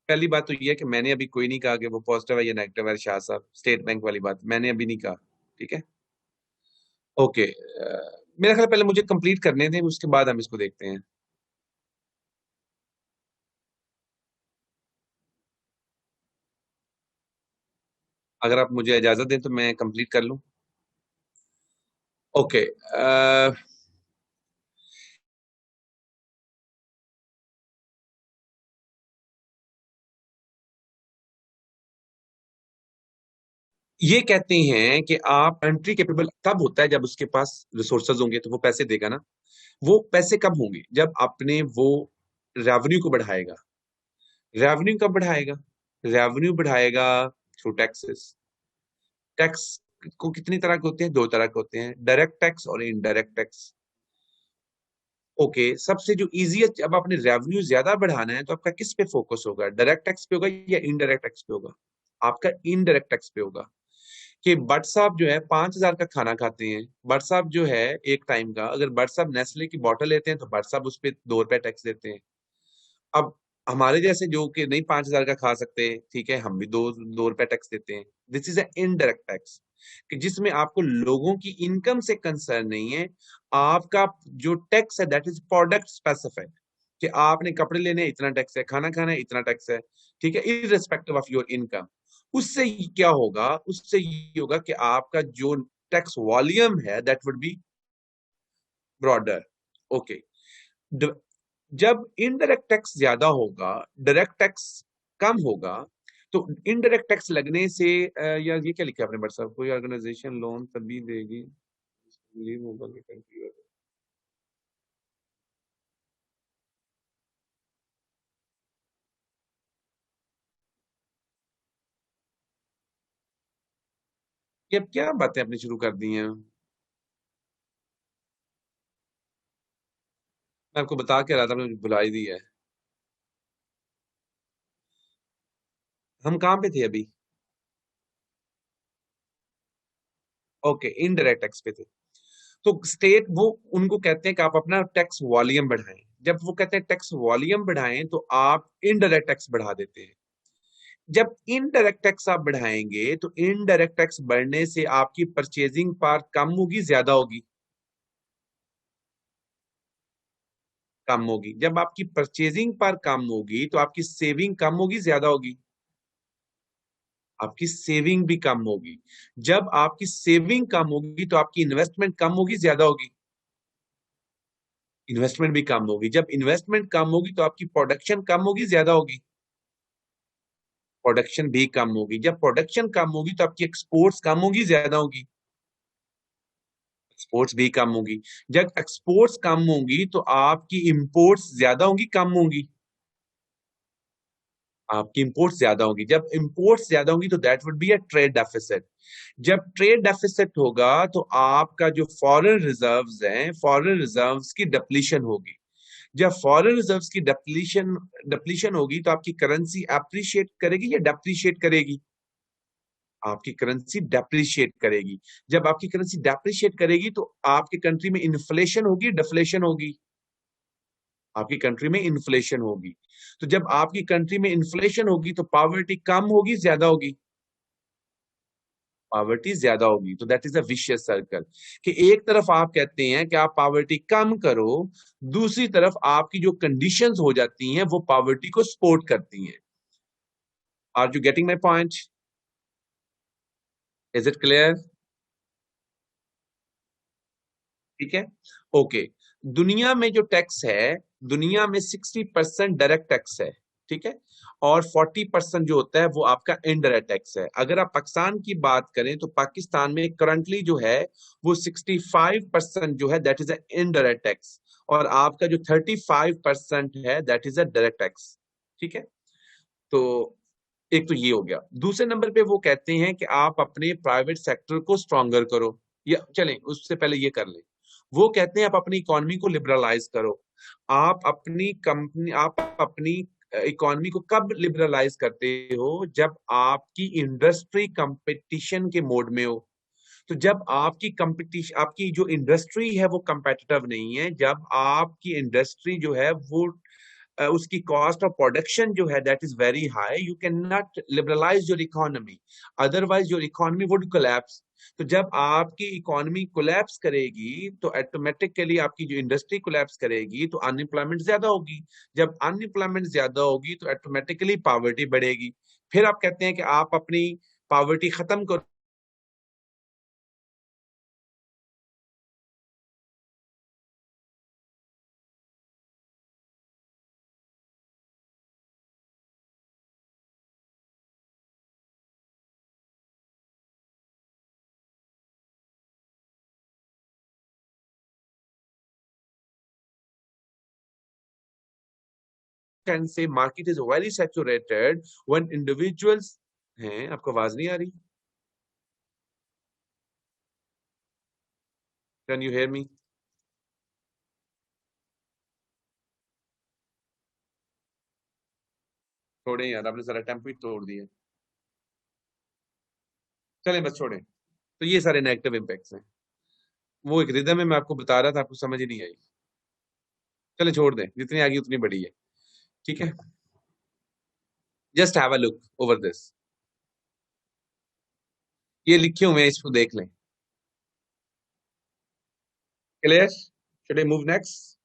पहली बात तो ये है कि मैंने अभी कोई नहीं कहा कि वो पॉजिटिव है या नेगेटिव है, शाह साहब स्टेट बैंक वाली बात मैंने अभी नहीं कहा। ठीक है। ओके। मेरा ख्याल पहले मुझे कंप्लीट करने दें, उसके बाद हम इसको देखते हैं। अगर आप मुझे इजाजत दें तो मैं कंप्लीट कर लूं। ओके। ये कहते हैं कि आप कंट्री कैपेबल तब होता है जब उसके पास रिसोर्सेज होंगे, तो वो पैसे देगा ना। वो पैसे कब होंगे? जब अपने वो रेवेन्यू को बढ़ाएगा। रेवेन्यू कब बढ़ाएगा? रेवेन्यू बढ़ाएगा थ्रू टैक्सेस। टैक्स को कितनी तरह के होते हैं? दो तरह के होते हैं, डायरेक्ट टैक्स और इनडायरेक्ट टैक्स। ओके, सबसे जो इजीएस्ट, जब आपने रेवेन्यू ज्यादा बढ़ाना है तो आपका किस पे फोकस होगा? डायरेक्ट टैक्स पे होगा या इनडायरेक्ट टैक्स पे होगा? आपका इनडायरेक्ट टैक्स पे होगा। कि भट्ट साहब जो है 5,000 का खाना खाते हैं, भट्ट साहब जो है एक टाइम का, अगर भट्ट साहब नेस्ले की बोतल लेते हैं तो भट्ट साहब उस पर 2 रुपए टैक्स देते हैं। अब हमारे जैसे जो कि नहीं 5,000 का खा सकते, ठीक है, हम भी दो दो रुपए टैक्स देते हैं। This is a indirect tax, कि जिसमें आपको लोगों की इनकम से कंसर्न नहीं है। आपका जो टैक्स है दैट इज प्रोडक्ट स्पेसिफिक, कि आपने कपड़े लेने इतना टैक्स है, खाना खाना है इतना टैक्स है, ठीक है, इररिस्पेक्टिव ऑफ योर इनकम। उससे क्या होगा? उससे ये होगा कि आपका जो टैक्स वॉल्यूम है that would B broader. Okay, जब इनडायरेक्ट टैक्स ज्यादा होगा, डायरेक्ट टैक्स कम होगा, तो इनडायरेक्ट टैक्स लगने से यार ये क्या लिखा है आपने बट साहब? कोई ऑर्गेनाइजेशन लोन तभी देगी लीव होगा कि कंट्री होगा। ये अब क्या बातें अपनी शुरू कर दी हैं? मैं आपको बता के रहा था, आपने भुला ही दी है। हम कहाँ पे थे अभी? ओके, इनडायरेक्ट टैक्स पे थे। तो स्टेट वो उनको कहते हैं कि आप अपना टैक्स वॉल्यूम बढ़ाएं। जब वो कहते हैं टैक्स वॉल्यूम बढ़ाएं तो आप इनडायरेक्ट टैक्स बढ़ा देते हैं। जब इनडायरेक्ट टैक्स आप बढ़ाएंगे तो इनडायरेक्ट टैक्स बढ़ने से आपकी परचेजिंग पावर कम होगी, ज्यादा होगी? कम होगी। जब आपकी परचेजिंग पावर कम होगी तो आपकी सेविंग कम होगी, ज्यादा होगी? आपकी सेविंग भी कम होगी। जब आपकी सेविंग कम होगी तो आपकी इन्वेस्टमेंट कम होगी, ज्यादा होगी? इन्वेस्टमेंट भी कम होगी। जब इन्वेस्टमेंट कम होगी तो आपकी प्रोडक्शन कम होगी, ज्यादा होगी? प्रोडक्शन भी कम होगी। जब प्रोडक्शन कम होगी तो आपकी एक्सपोर्ट्स कम होगी, ज्यादा होगी? एक्सपोर्ट्स भी कम होगी। जब एक्सपोर्ट्स कम होंगी तो आपकी इंपोर्ट्स ज्यादा होंगी, कम होंगी? आपकी इंपोर्ट्स ज्यादा होंगी। जब इंपोर्ट्स ज्यादा होंगी तो that would be a trade deficit. जब ट्रेड डेफिसिट होगा तो आपका जो फॉरेन रिजर्व्स हैं, फॉरेन रिजर्व्स की डिप्लीशन होगी। जब फॉरेन रिजर्व्स की डिप्लीशन डिप्लीशन होगी तो आपकी करेंसी अप्रिशिएट करेगी या डेप्रिशिएट करेगी? आपकी करेंसी डेप्रिशिएट करेगी। जब आपकी करेंसी डेप्रिशिएट करेगी तो आपकी कंट्री में इन्फ्लेशन होगी, डिफ्लेशन होगी? आपकी कंट्री में इन्फ्लेशन होगी। तो जब आपकी कंट्री में इन्फ्लेशन होगी तो पॉवर्टी कम होगी, ज्यादा होगी? पॉवर्टी ज्यादा होगी। तो that is a vicious circle, कि एक तरफ आप कहते हैं कि आप पॉवर्टी कम करो, दूसरी तरफ आपकी जो कंडीशंस हो जाती हैं वो पॉवर्टी को सपोर्ट करती हैं। Are you getting my point? Is it clear? ठीक है, ओके। दुनिया में जो टैक्स है, दुनिया में 60% डायरेक्ट टैक्स है, ठीक है, और 40% जो होता है वो आपका इनडायरेक्ट टैक्स है। अगर आप पाकिस्तान की बात करें तो पाकिस्तान में करंटली जो है वो 65% जो है that is a indirect tax, और आपका जो 35% है that is a direct tax. ठीक है, तो एक तो ये हो गया। दूसरे नंबर पे वो कहते हैं कि आप अपने प्राइवेट सेक्टर को स्ट्रॉन्गर करो, या चलें उससे पहले ये कर लें। वो कहते हैं आप अपनी इकोनॉमी को लिबरलाइज करो। आप अपनी इकोनॉमी को कब लिबरलाइज करते हो? जब आपकी इंडस्ट्री कंपटीशन के मोड में हो। तो जब आपकी कंपटीशन, आपकी जो इंडस्ट्री है वो कंपेटिटिव नहीं है, जब आपकी इंडस्ट्री जो है वो उसकी कॉस्ट ऑफ प्रोडक्शन जो है that is very high, you can not liberalise your economy, otherwise your economy would collapse. तो जब आपकी इकोनॉमी कोलैप्स करेगी तो ऑटोमेटिकली आपकी जो इंडस्ट्री कोलैप्स करेगी तो अनएम्प्लॉयमेंट ज्यादा होगी। जब अनएम्प्लॉयमेंट ज्यादा होगी तो ऑटोमेटिकली पॉवर्टी बढ़ेगी। फिर आप कहते हैं कि आप अपनी पॉवर्टी खत्म करो। Can say market is very saturated when individuals हैं। आपको आवाज नहीं आ रही? कैन यू हेयर मी? छोड़े यार, आपने सारा टेम्पो ही तोड़ दिया। चलें बस छोड़ें। तो ये सारे नेगेटिव इम्पैक्ट्स हैं। वो एक रिदम में मैं आपको बता रहा था, आपको समझ ही नहीं आई। चले छोड़ दें, जितनी आगे उतनी बड़ी है। ठीक है, just have a look over this. ये लिखे हुए हैं, इसको देख लें। Clear? Should I move next?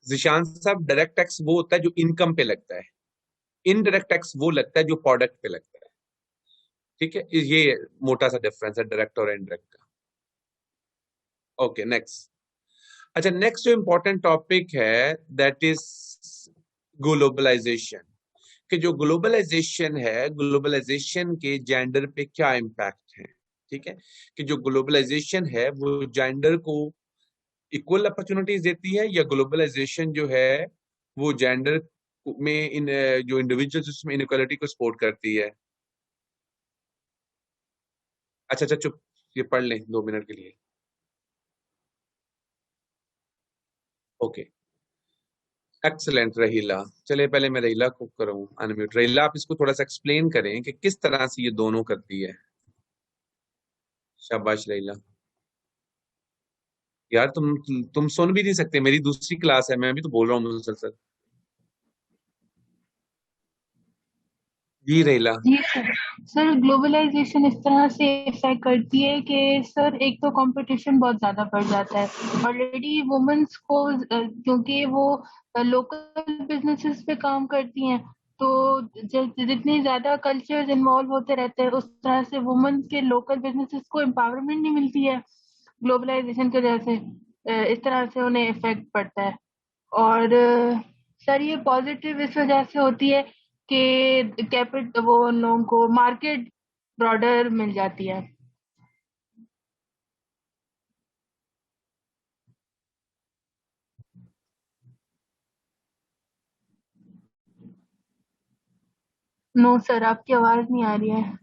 Zeeshan sahab, direct tax वो होता है जो इनकम पे लगता है, इनडायरेक्ट टैक्स वो लगता है जो प्रोडक्ट पे लगता है। ठीक है, ये मोटा सा डिफरेंस है डायरेक्ट और इनडायरेक्ट का। Okay next. अच्छा, नेक्स्ट जो इंपॉर्टेंट टॉपिक है दैट इज ग्लोबलाइजेशन। कि जो ग्लोबलाइजेशन है, ग्लोबलाइजेशन के जेंडर पे क्या इम्पैक्ट है। ठीक है, कि जो ग्लोबलाइजेशन है वो जेंडर को इक्वल अपॉर्चुनिटीज देती है, या ग्लोबलाइजेशन जो है वो जेंडर में इन जो इंडिविजुअल्स उसमें इनइक्वालिटी को सपोर्ट करती है। अच्छा अच्छा चुप, ये पढ़ लें 2 मिनट के लिए। Okay excellent Raheela. चलिए पहले मैं रहीला को करूं अनम्यूट। रहीला, आप इसको थोड़ा सा एक्सप्लेन करें कि किस तरह से ये दोनों करती है। शाबाश रहीला। यार तुम सुन भी नहीं सकते, मेरी दूसरी क्लास है, मैं भी तो बोल रहा हूँ मुसलसल। जी रहीला। जी सर। सर ग्लोबलाइजेशन इस तरह से इफेक्ट करती है कि सर एक तो कंपटीशन बहुत ज्यादा बढ़ जाता है ऑलरेडी वुमेन्स को, क्योंकि वो लोकल बिजनेसेस पे काम करती हैं, तो जितनी ज्यादा कल्चर्स इन्वॉल्व होते रहते हैं उस तरह से वुमेन्स के लोकल बिजनेसेस को एम्पावरमेंट नहीं मिलती है ग्लोबलाइजेशन की वजह से। इस तरह से उन्हें इफेक्ट पड़ता है। और सर ये पॉजिटिव इस वजह से होती है कि कैपिट वो उन लोगों को मार्केट ब्रॉडर मिल जाती है। नो सर, आपकी आवाज नहीं आ रही है।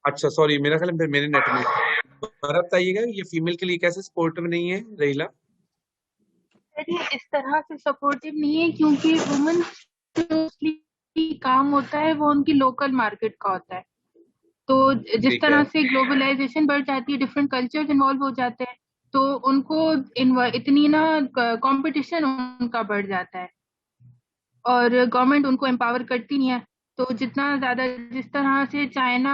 अच्छा सॉरी, मेरा ख्याल है मेरे नेट में। दोबारा बताइएगा, ये फीमेल के लिए कैसे सपोर्टिव नहीं है रहीला? सर ये इस तरह से सपोर्टिव नहीं है क्योंकि वुमेन काम होता है वो उनकी लोकल मार्केट का होता है। तो जिस ठीक है। तरह से ग्लोबलाइजेशन बढ़ जाती है, डिफरेंट कल्चर्स इन्वॉल्व हो जाते हैं, तो उनको इतनी ना कंपटीशन उनका बढ़ जाता है और गवर्नमेंट उनको एम्पावर करती नहीं है। तो जितना ज्यादा, जिस तरह से चाइना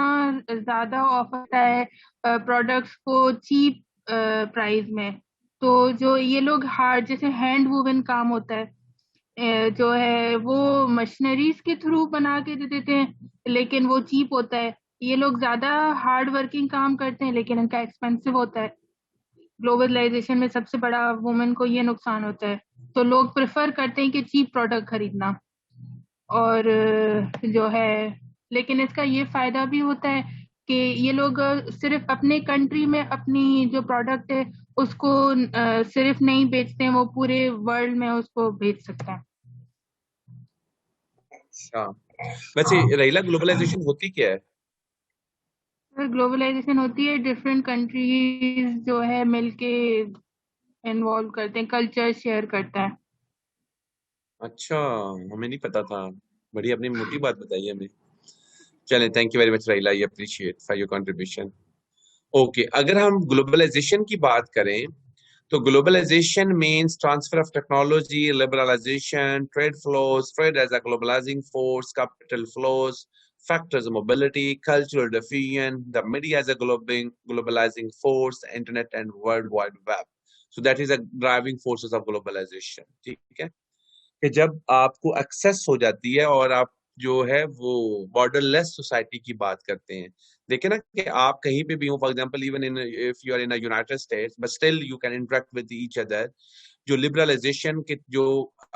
ज्यादा ऑफर करता है प्रोडक्ट्स को चीप प्राइस में, तो जो ये लोग हार्ड जैसे हैंड वूवन काम होता है, जो है वो मशीनरीज के थ्रू बना के दे देते हैं लेकिन वो चीप होता है। ये लोग ज्यादा हार्ड वर्किंग काम करते हैं लेकिन इनका एक्सपेंसिव होता है। ग्लोबलाइजेशन में सबसे बड़ा वुमेन को ये नुकसान होता है, तो लोग प्रेफर करते हैं कि चीप प्रोडक्ट खरीदना। और जो है, लेकिन इसका ये फायदा भी होता है कि ये लोग सिर्फ अपने कंट्री में अपनी जो प्रोडक्ट है उसको सिर्फ नहीं बेचते हैं, वो पूरे वर्ल्ड में उसको बेच सकते हैं। अच्छा, वैसे रहीला ग्लोबलाइजेशन होती क्या है? ग्लोबलाइजेशन होती है डिफरेंट कंट्रीज जो है मिलके इन्वॉल्व करते हैं, कल्चर शेयर करता है। अच्छा, हमें नहीं पता था। बड़ी अपनी मोटी बात बताई हमें। चलें, thank you very much Raheela, I appreciate for your contribution. Okay, अगर हम ग्लोबलाइजेशन की बात करें तो globalisation means transfer of technology, liberalisation, trade flows, trade as a globalising force, capital flows, factors of mobility, cultural diffusion, the media as a globalizing force, internet and world wide web. So that is a driving forces of globalization. ठीक है, कि जब आपको एक्सेस हो जाती है और आप जो है वो बॉर्डरलेस सोसाइटी की बात करते हैं। देखिए ना कि आप कहीं पे भी हो, for example even in if you are in United States but still you can interact with each other. जो लिबरलाइजेशन के जो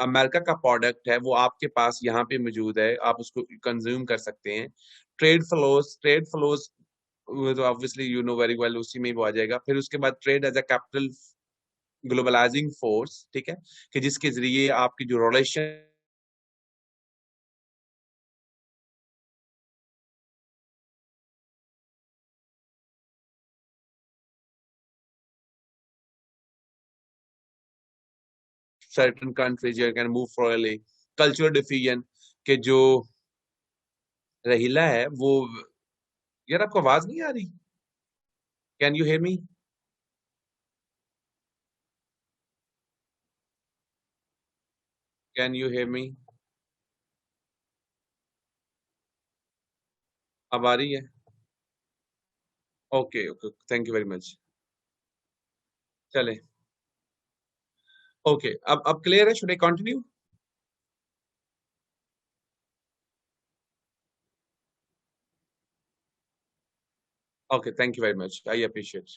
अमेरिका का प्रोडक्ट है वो आपके पास यहाँ पे मौजूद है, आप उसको कंज्यूम कर सकते हैं। ट्रेड फ्लोज तो obviously you know very well, उसी में ही वो आ जाएगा। फिर उसके बाद trade as a capital globalising force, ठीक है, कि जिसके जरिए आपकी जो relation certain countries you can move freely, cultural diffusion के जो रहीला है वो, यार आपको आवाज नहीं आ रही? Can you hear me? Can you hear me? अब आ रही है? Okay okay, thank you very much. चले, ओके, अब क्लियर है? Should I continue? Okay, thank you very much, I appreciate.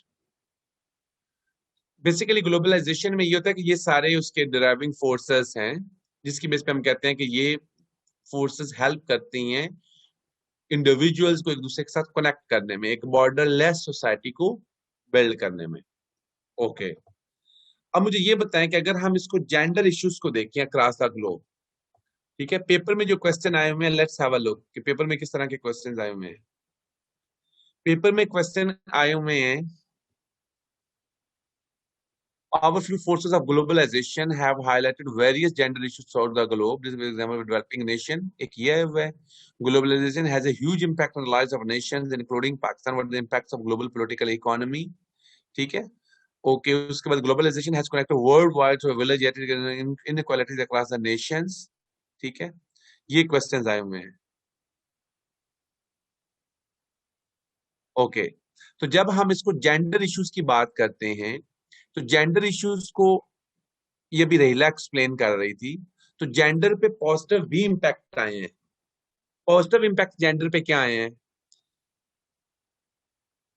Basically globalisation में ये होता है कि ये सारे उसके ड्राइविंग फोर्सेस हैं, जिसकी बेस पे हम कहते हैं कि ये फोर्सेस हेल्प करती हैं इंडिविजुअल्स को एक दूसरे के साथ कनेक्ट करने में, एक बॉर्डरलेस सोसाइटी को बिल्ड करने में। ओके, अब मुझे ये बताएं कि अगर हम इसको जेंडर इश्यूज को देखें अक्रॉस द ग्लोब, ठीक है, पेपर में जो क्वेश्चन आए हुए हैं, लेट्स हैव अ लुक कि पेपर में किस तरह के क्वेश्चन आए हुए हैं। पेपर में क्वेश्चन आए हुए हैं, powerful forces of globalization have highlighted various gender issues throughout the globe. This is an example of a developing nation. एक ये है वह, globalization has a huge impact on the lives of nations, including Pakistan. What are the impacts of global political economy? ठीक है, ओके, उसके बाद globalization has connected worldwide to a village yet inequalities across the nations. ठीक है, ये क्वेश्चंस आए हुए हैं। ओके, तो जब हम इसको जेंडर इश्यूज की बात करते हैं, तो जेंडर इश्यूज को ये भी रहीला एक्सप्लेन कर रही थी, तो जेंडर पे पॉजिटिव भी इम्पैक्ट आए हैं। पॉजिटिव इम्पैक्ट जेंडर पे क्या आए हैं?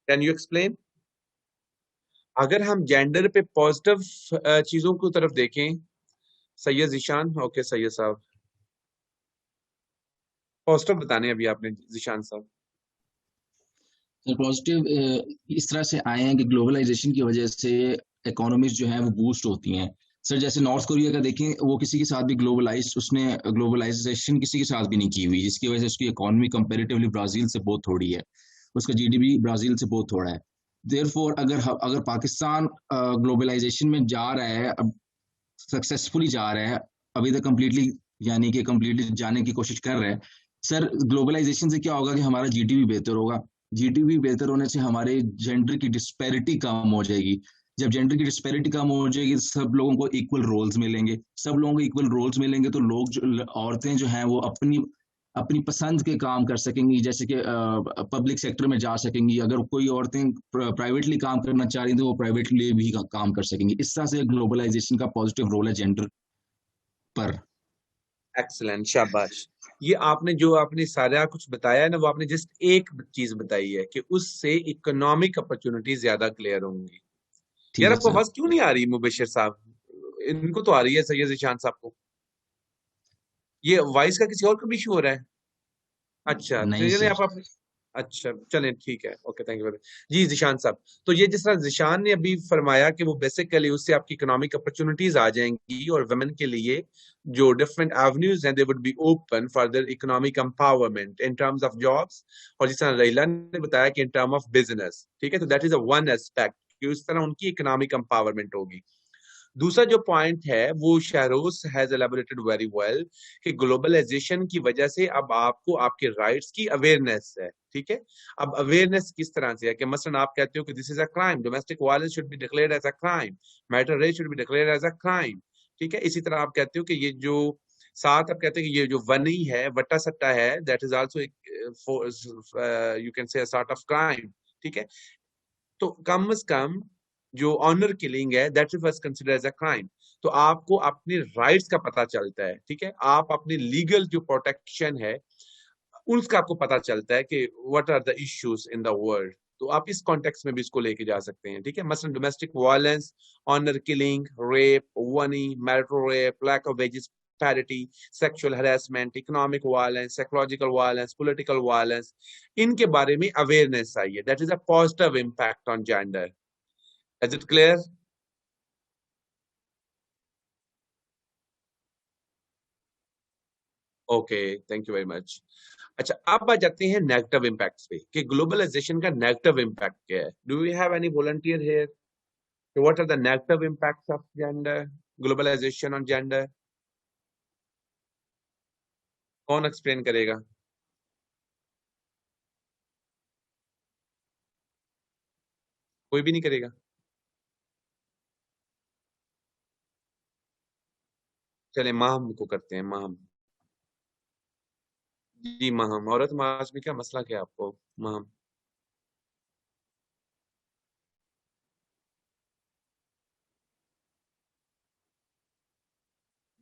Can you explain? अगर हम जेंडर पे पॉजिटिव चीजों की तरफ देखें, सैयद जिशान, ओके सैयद साहब, पॉजिटिव बताने अभी आपने जिशान साहब। पॉजिटिव इस तरह से आए हैं कि ग्लोबलाइजेशन की वजह से इकोनॉमीज जो है वो बूस्ट होती हैं। सर जैसे नॉर्थ कोरिया का देखें, वो किसी के साथ भी उसने ग्लोबलाइजेशन किसी के साथ भी नहीं की हुई, जिसकी वजह से उसकी इकोनॉमी कंपैरेटिवली ब्राजील से बहुत थोड़ी है, उसका जीडीपी ब्राजील से बहुत थोड़ा है। देयरफॉर अगर पाकिस्तान ग्लोबलाइजेशन में जा रहा है, अब सक्सेसफुली जा रहा है, अभी तक कंप्लीटली यानी कि कंप्लीटली जाने की कोशिश कर रहे हैं। सर ग्लोबलाइजेशन से क्या होगा कि हमारा जीडीपी बेहतर होगा, जीडीपी बेहतर होने से हमारे जेंडर की डिस्पैरिटी कम हो जाएगी। जब जेंडर की डिस्पैरिटी कम हो जाएगी, सब लोगों को इक्वल रोल्स मिलेंगे, सब लोगों को इक्वल रोल्स मिलेंगे, तो लोग जो औरतें जो हैं वो अपनी अपनी पसंद के काम कर सकेंगी, जैसे कि पब्लिक सेक्टर में जा सकेंगी। अगर कोई औरतें प्राइवेटली काम करना चाह रही तो वो प्राइवेटली भी काम कर सकेंगी। इस तरह से ग्लोबलाइजेशन का पॉजिटिव रोल है जेंडर पर। एक्सीलेंट, शाबाश। ये आपने जो आपने सारा कुछ बताया है ना, वो आपने जस्ट एक चीज बताई है कि उससे इकोनॉमिक अपॉर्चुनिटी ज्यादा क्लियर होंगी। यार आपको आवाज क्यों नहीं आ रही मुबशिर साहब? इनको तो आ रही है, सैयद जिशान साहब को। ये वॉइस का किसी और का भी इशू हो रहा है? अच्छा, नहीं चलिए सर। आप अच्छा चलें, ठीक है, okay, thank you very much जी जिशान साहब। तो ये जिस तरह जिशान ने अभी फरमाया कि वो बेसिकली उससे आपकी इकोनॉमिक अपॉर्चुनिटीज आ जाएंगी और वुमेन के लिए जो डिफरेंट एवेन्यूज हैं, they would be open for their economic empowerment in terms of jobs, और जिस तरह रहीला ने बताया कि इन टर्म ऑफ बिजनेस, ठीक है, तो that is a one aspect कि उस तरह उनकी इकोनॉमिक एम्पावरमेंट होगी। दूसरा जो पॉइंट है वो Shahroz has elaborated very well कि ग्लोबलाइजेशन की वजह से अब आपको आपके राइट्स की अवेयरनेस है, ठीक है। अब अवेयरनेस किस तरह से है कि मसलन आप कहते हो कि this is a crime, domestic violence should be declared as a crime, marital rape should be declared as a crime, ठीक है। इसी तरह आप कहते हो कि ये जो साथ आप कहते हैं कि ये जो वनी है, वट्टा सट्टा है, that is also you can से अ सॉर्ट ऑफ क्राइम, ठीक है। तो कम से कम जो ऑनर किलिंग है, that is consider as a crime. तो आपको अपने राइट्स का पता चलता है, ठीक है, आप अपनी लीगल जो प्रोटेक्शन है उसका आपको पता चलता है कि what are the issues in the world. तो आप इस कॉन्टेक्स्ट में भी इसको लेके जा सकते हैं, ठीक है। मसलन domestic violence, honour killing, rape, vani, marital rape, lack of wages parity, sexual harassment, economic violence, psychological violence, political violence, इनके बारे में अवेयरनेस आई है। That is a positive impact on gender. Is it clear? Okay, thank you very much. अच्छा, अब आ जाते हैं नेगेटिव इम्पैक्ट्स पे कि ग्लोबलाइजेशन का नेगेटिव इम्पैक्ट क्या है। Do you have any volunteer here? What are the negative impacts of gender globalisation on gender? कौन एक्सप्लेन करेगा? कोई भी नहीं करेगा? चले माहम को करते हैं, माहम। जी माहम, औरत समाज में क्या मसला क्या है आपको, माहम?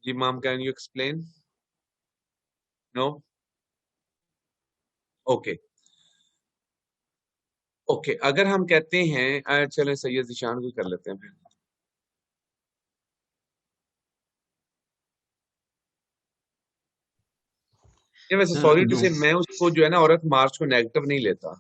जी ma'am, can you explain? No? Okay okay, अगर हम कहते हैं चलें सैयद ज़ीशान को कर लेते हैं फिर। ये वैसे सर सॉरी टू से मैं उसको जो है ना औरत मार्च को नेगेटिव नहीं लेता।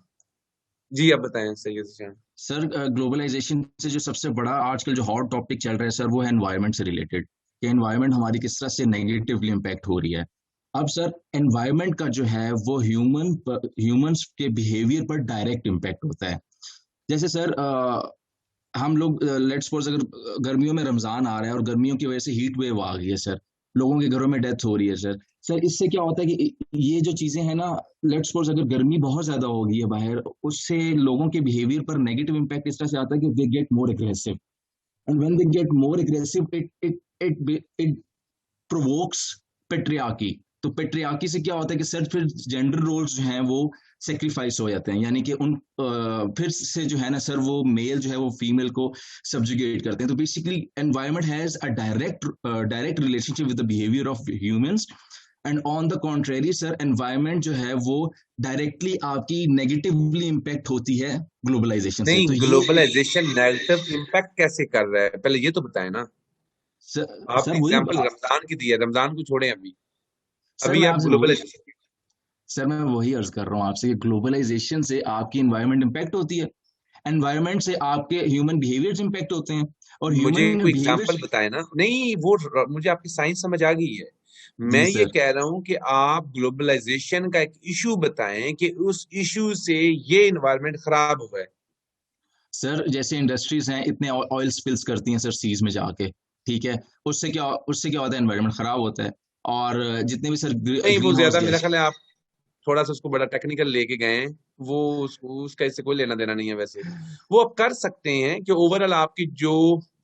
जी अब बताएं सैयद ज़ीशान। सर ग्लोबलाइजेशन से जो सबसे बड़ा आजकल जो हॉट टॉपिक चल रहा है सर, वो है एनवायरनमेंट से रिलेटेड, कि एनवायरनमेंट हमारी किस तरह से नेगेटिवली इम्पैक्ट हो रही है। अब सर एनवायरनमेंट का जो है वो ह्यूमंस के बिहेवियर पर डायरेक्ट इम्पैक्ट होता है। जैसे सर हम लोग लेट्स सपोज अगर गर्मियों में रमजान आ रहा है और गर्मियों की वजह से हीट वेव आ गई है सर, लोगों के घरों में डेथ हो रही है सर। सर इससे क्या होता है कि ये जो चीजें हैं ना, लेट्स सपोज अगर गर्मी बहुत ज्यादा हो गई है बाहर, उससे लोगों के बिहेवियर पर नेगेटिव इम्पैक्ट इस तरह से आता है कि they get more aggressive, and when they get more aggressive it provokes patriarchy. तो पेट्रियार्की से क्या होता है कि सर फिर जेंडर रोल्स जो हैं वो सेक्रीफाइस हो जाते हैं, यानी कि उन फिर से जो है ना सर, वो मेल जो है वो फीमेल को सब्जुगेट करते हैं। तो basically environment has a direct relationship with the behaviour of humans, and on the contrary sir environment जो है वो डायरेक्टली आपकी नेगेटिवली इम्पैक्ट होती है ग्लोबलाइजेशन से। नहीं, तो ये ग्लोबलाइजेशन नेगेटिव इम्पैक्ट कैसे कर रहा है, पहले ये तो बताएं ना। सर आपने वही एग्जांपल रमजान की दी है, रमजान को छोड़ें अभी। सर अभी मैं आप आपसे वही ग्लोबलाइजेशन। सर मैं वही अर्ज कर रहा हूँ आपसे कि ग्लोबलाइजेशन से आपकी इन्वायरमेंट इम्पैक्ट होती है, एनवायरनमेंट से आपके ह्यूमन बिहेवियर्स इम्पैक्ट होते हैं, और मुझे ह्यूमन कोई बिहेवियर्स। एग्जांपल बताए ना। नहीं वो मुझे आपकी साइंस समझ आ गई है। जी मैं ये सर। कह रहा हूं कि आप ग्लोबलाइजेशन का एक इशू बताएं कि उस इशू से ये एनवायरनमेंट खराब हुआ है। सर जैसे इंडस्ट्रीज हैं इतने ऑयल स्पिल्स करती हैं सर सीज में जाके, ठीक है, उससे क्या होता है, एनवायरनमेंट खराब होता है। और जितने भी सर नहीं वो ग्रीन हाउस ज्यादा मेरा गैस। ख्याल है आप थोड़ा सा उसको बड़ा टेक्निकल लेके गए हैं। वो उसका इससे कोई लेना देना नहीं है वैसे। वो आप कर सकते हैं कि ओवरऑल आपकी जो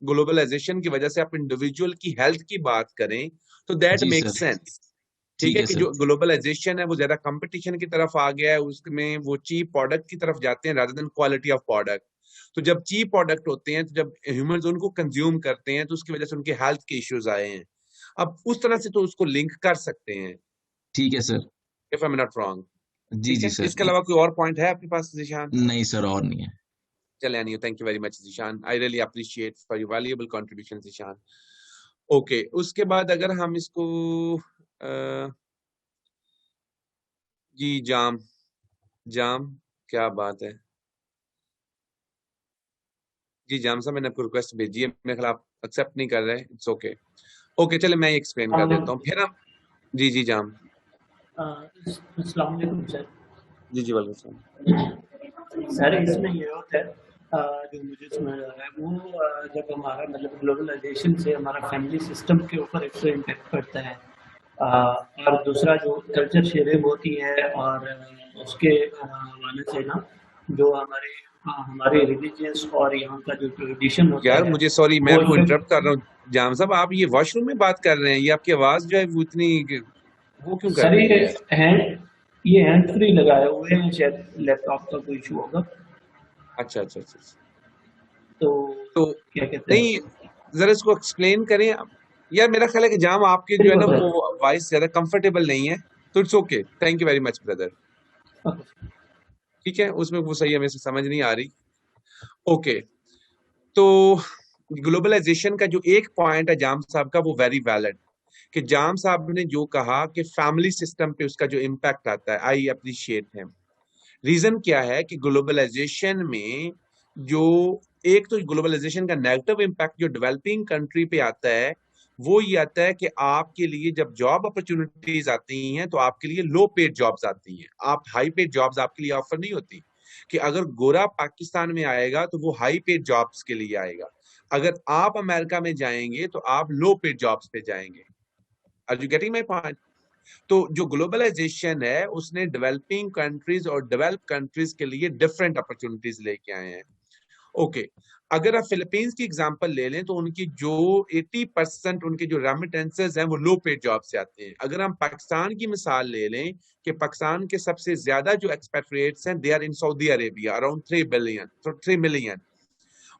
ग्लोबलाइजेशन की वजह से आप इंडिविजुअल की हेल्थ की बात करें तो दैट जी मेक सर। सेंस। ठीक ठीक है है कि सर। जो ग्लोबलाइजेशन है वो ज्यादा कंपटीशन की तरफ आ गया है, उसमें वो चीप प्रोडक्ट की तरफ जाते हैं rather than quality of product. तो जब चीप प्रोडक्ट होते हैं, तो जब ह्यूमंस उनको कंज्यूम करते हैं तो उसकी वजह से उनके हेल्थ के इश्यूज आए हैं। अब उस तरह से तो उसको लिंक कर सकते हैं, ठीक है sir. If I am not wrong. जी ठीक जी है, सर। इसके अलावा कोई और पॉइंट है आपके पास जिशान? नहीं सर, और नहीं है। चले नहीं, thank you very much Zeeshan, I really appreciate for your valuable contribution Zeeshan. Okay, उसके बाद अगर हम इसको जी जाम, जाम क्या बात है। जी जाम साहब, मैंने आपको रिक्वेस्ट भेजी है, मेरे ख्याल आप एक्सेप्ट नहीं कर रहे। It's okay. ओके चले मैं एक्सप्लेन कर देता हूँ फिर हम। जी जी जाम। अस्सलाम वालेकुम सर। जी जी वालेकुम। सर इसमें ये होता है जो मुझे समझ आ रहा है वो जब हमारा मतलब ग्लोबलाइजेशन से हमारा फैमिली सिस्टम के ऊपर एक तो इम्पेक्ट पड़ता है, और दूसरा जो कल्चर शेयरिंग होती है और उसके हवाले से ना जो हमारे रिलीजियस और यहाँ का जो ट्रेडिशन होता यार है मुझे सॉरी, मैं वो आपको इफेक्ट। इंटरप्ट कर रहा हूँ जाम साहब, आप ये वॉशरूम में बात कर रहे हैं, ये आपकी आवाज जो है वो इतनी वो क्यों कर सर रही है? ये हैंड फ्री लगाए हुए हैं, शायद लैपटॉप का कोई इशू होगा। अच्छा अच्छा अच्छा अच्छा। तो तो क्या कहते हैं, नहीं, जरा इसको एक्सप्लेन करें आप। यार मेरा ख्याल है कि जाम आपके जो है ना बिल्कुल वो वॉइस ज्यादा कंफर्टेबल नहीं है। तो it's okay, thank you very much brother. Sir. ठीक है, उसमें वो सही हमें से समझ नहीं आ रही। ओके, तो ग्लोबलाइजेशन का जो एक पॉइंट है जाम साहब का वो वेरी वैलिड, कि जाम साहब ने जो कहा कि फैमिली सिस्टम पे उसका जो इम्पैक्ट आता है, आई अप्रिशिएट हिम। रीजन क्या है कि ग्लोबलाइजेशन में जो एक तो ग्लोबलाइजेशन का नेगेटिव इम्पैक्ट जो डेवलपिंग कंट्री पे आता है वो ये आता है कि आपके लिए जब जॉब अपॉर्चुनिटीज आती हैं तो आपके लिए लो पेड जॉब्स आती हैं, आप हाई पेड जॉब्स आपके लिए ऑफर नहीं होती। कि अगर गोरा पाकिस्तान में आएगा तो वो हाई पेड जॉब्स के लिए आएगा, अगर आप अमेरिका में जाएंगे तो आप लो पेड जॉब्स पे जाएंगे। Are you getting my point? तो जो ग्लोबलाइजेशन है उसने डेवलपिंग कंट्रीज और डेवलप कंट्रीज के लिए डिफरेंट अपॉर्चुनिटीज लेके आए हैं। ओके, अगर आप फिलीपींस की एग्जांपल ले लें तो उनकी जो 80% उनके जो रेमिटेंसेस हैं वो लो पेड जॉब से आते हैं। अगर हम पाकिस्तान की मिसाल ले लें कि पाकिस्तान के सबसे ज्यादा जो एक्सपेट्रिएट्स हैं they are in Saudi Arabia, around 3 million.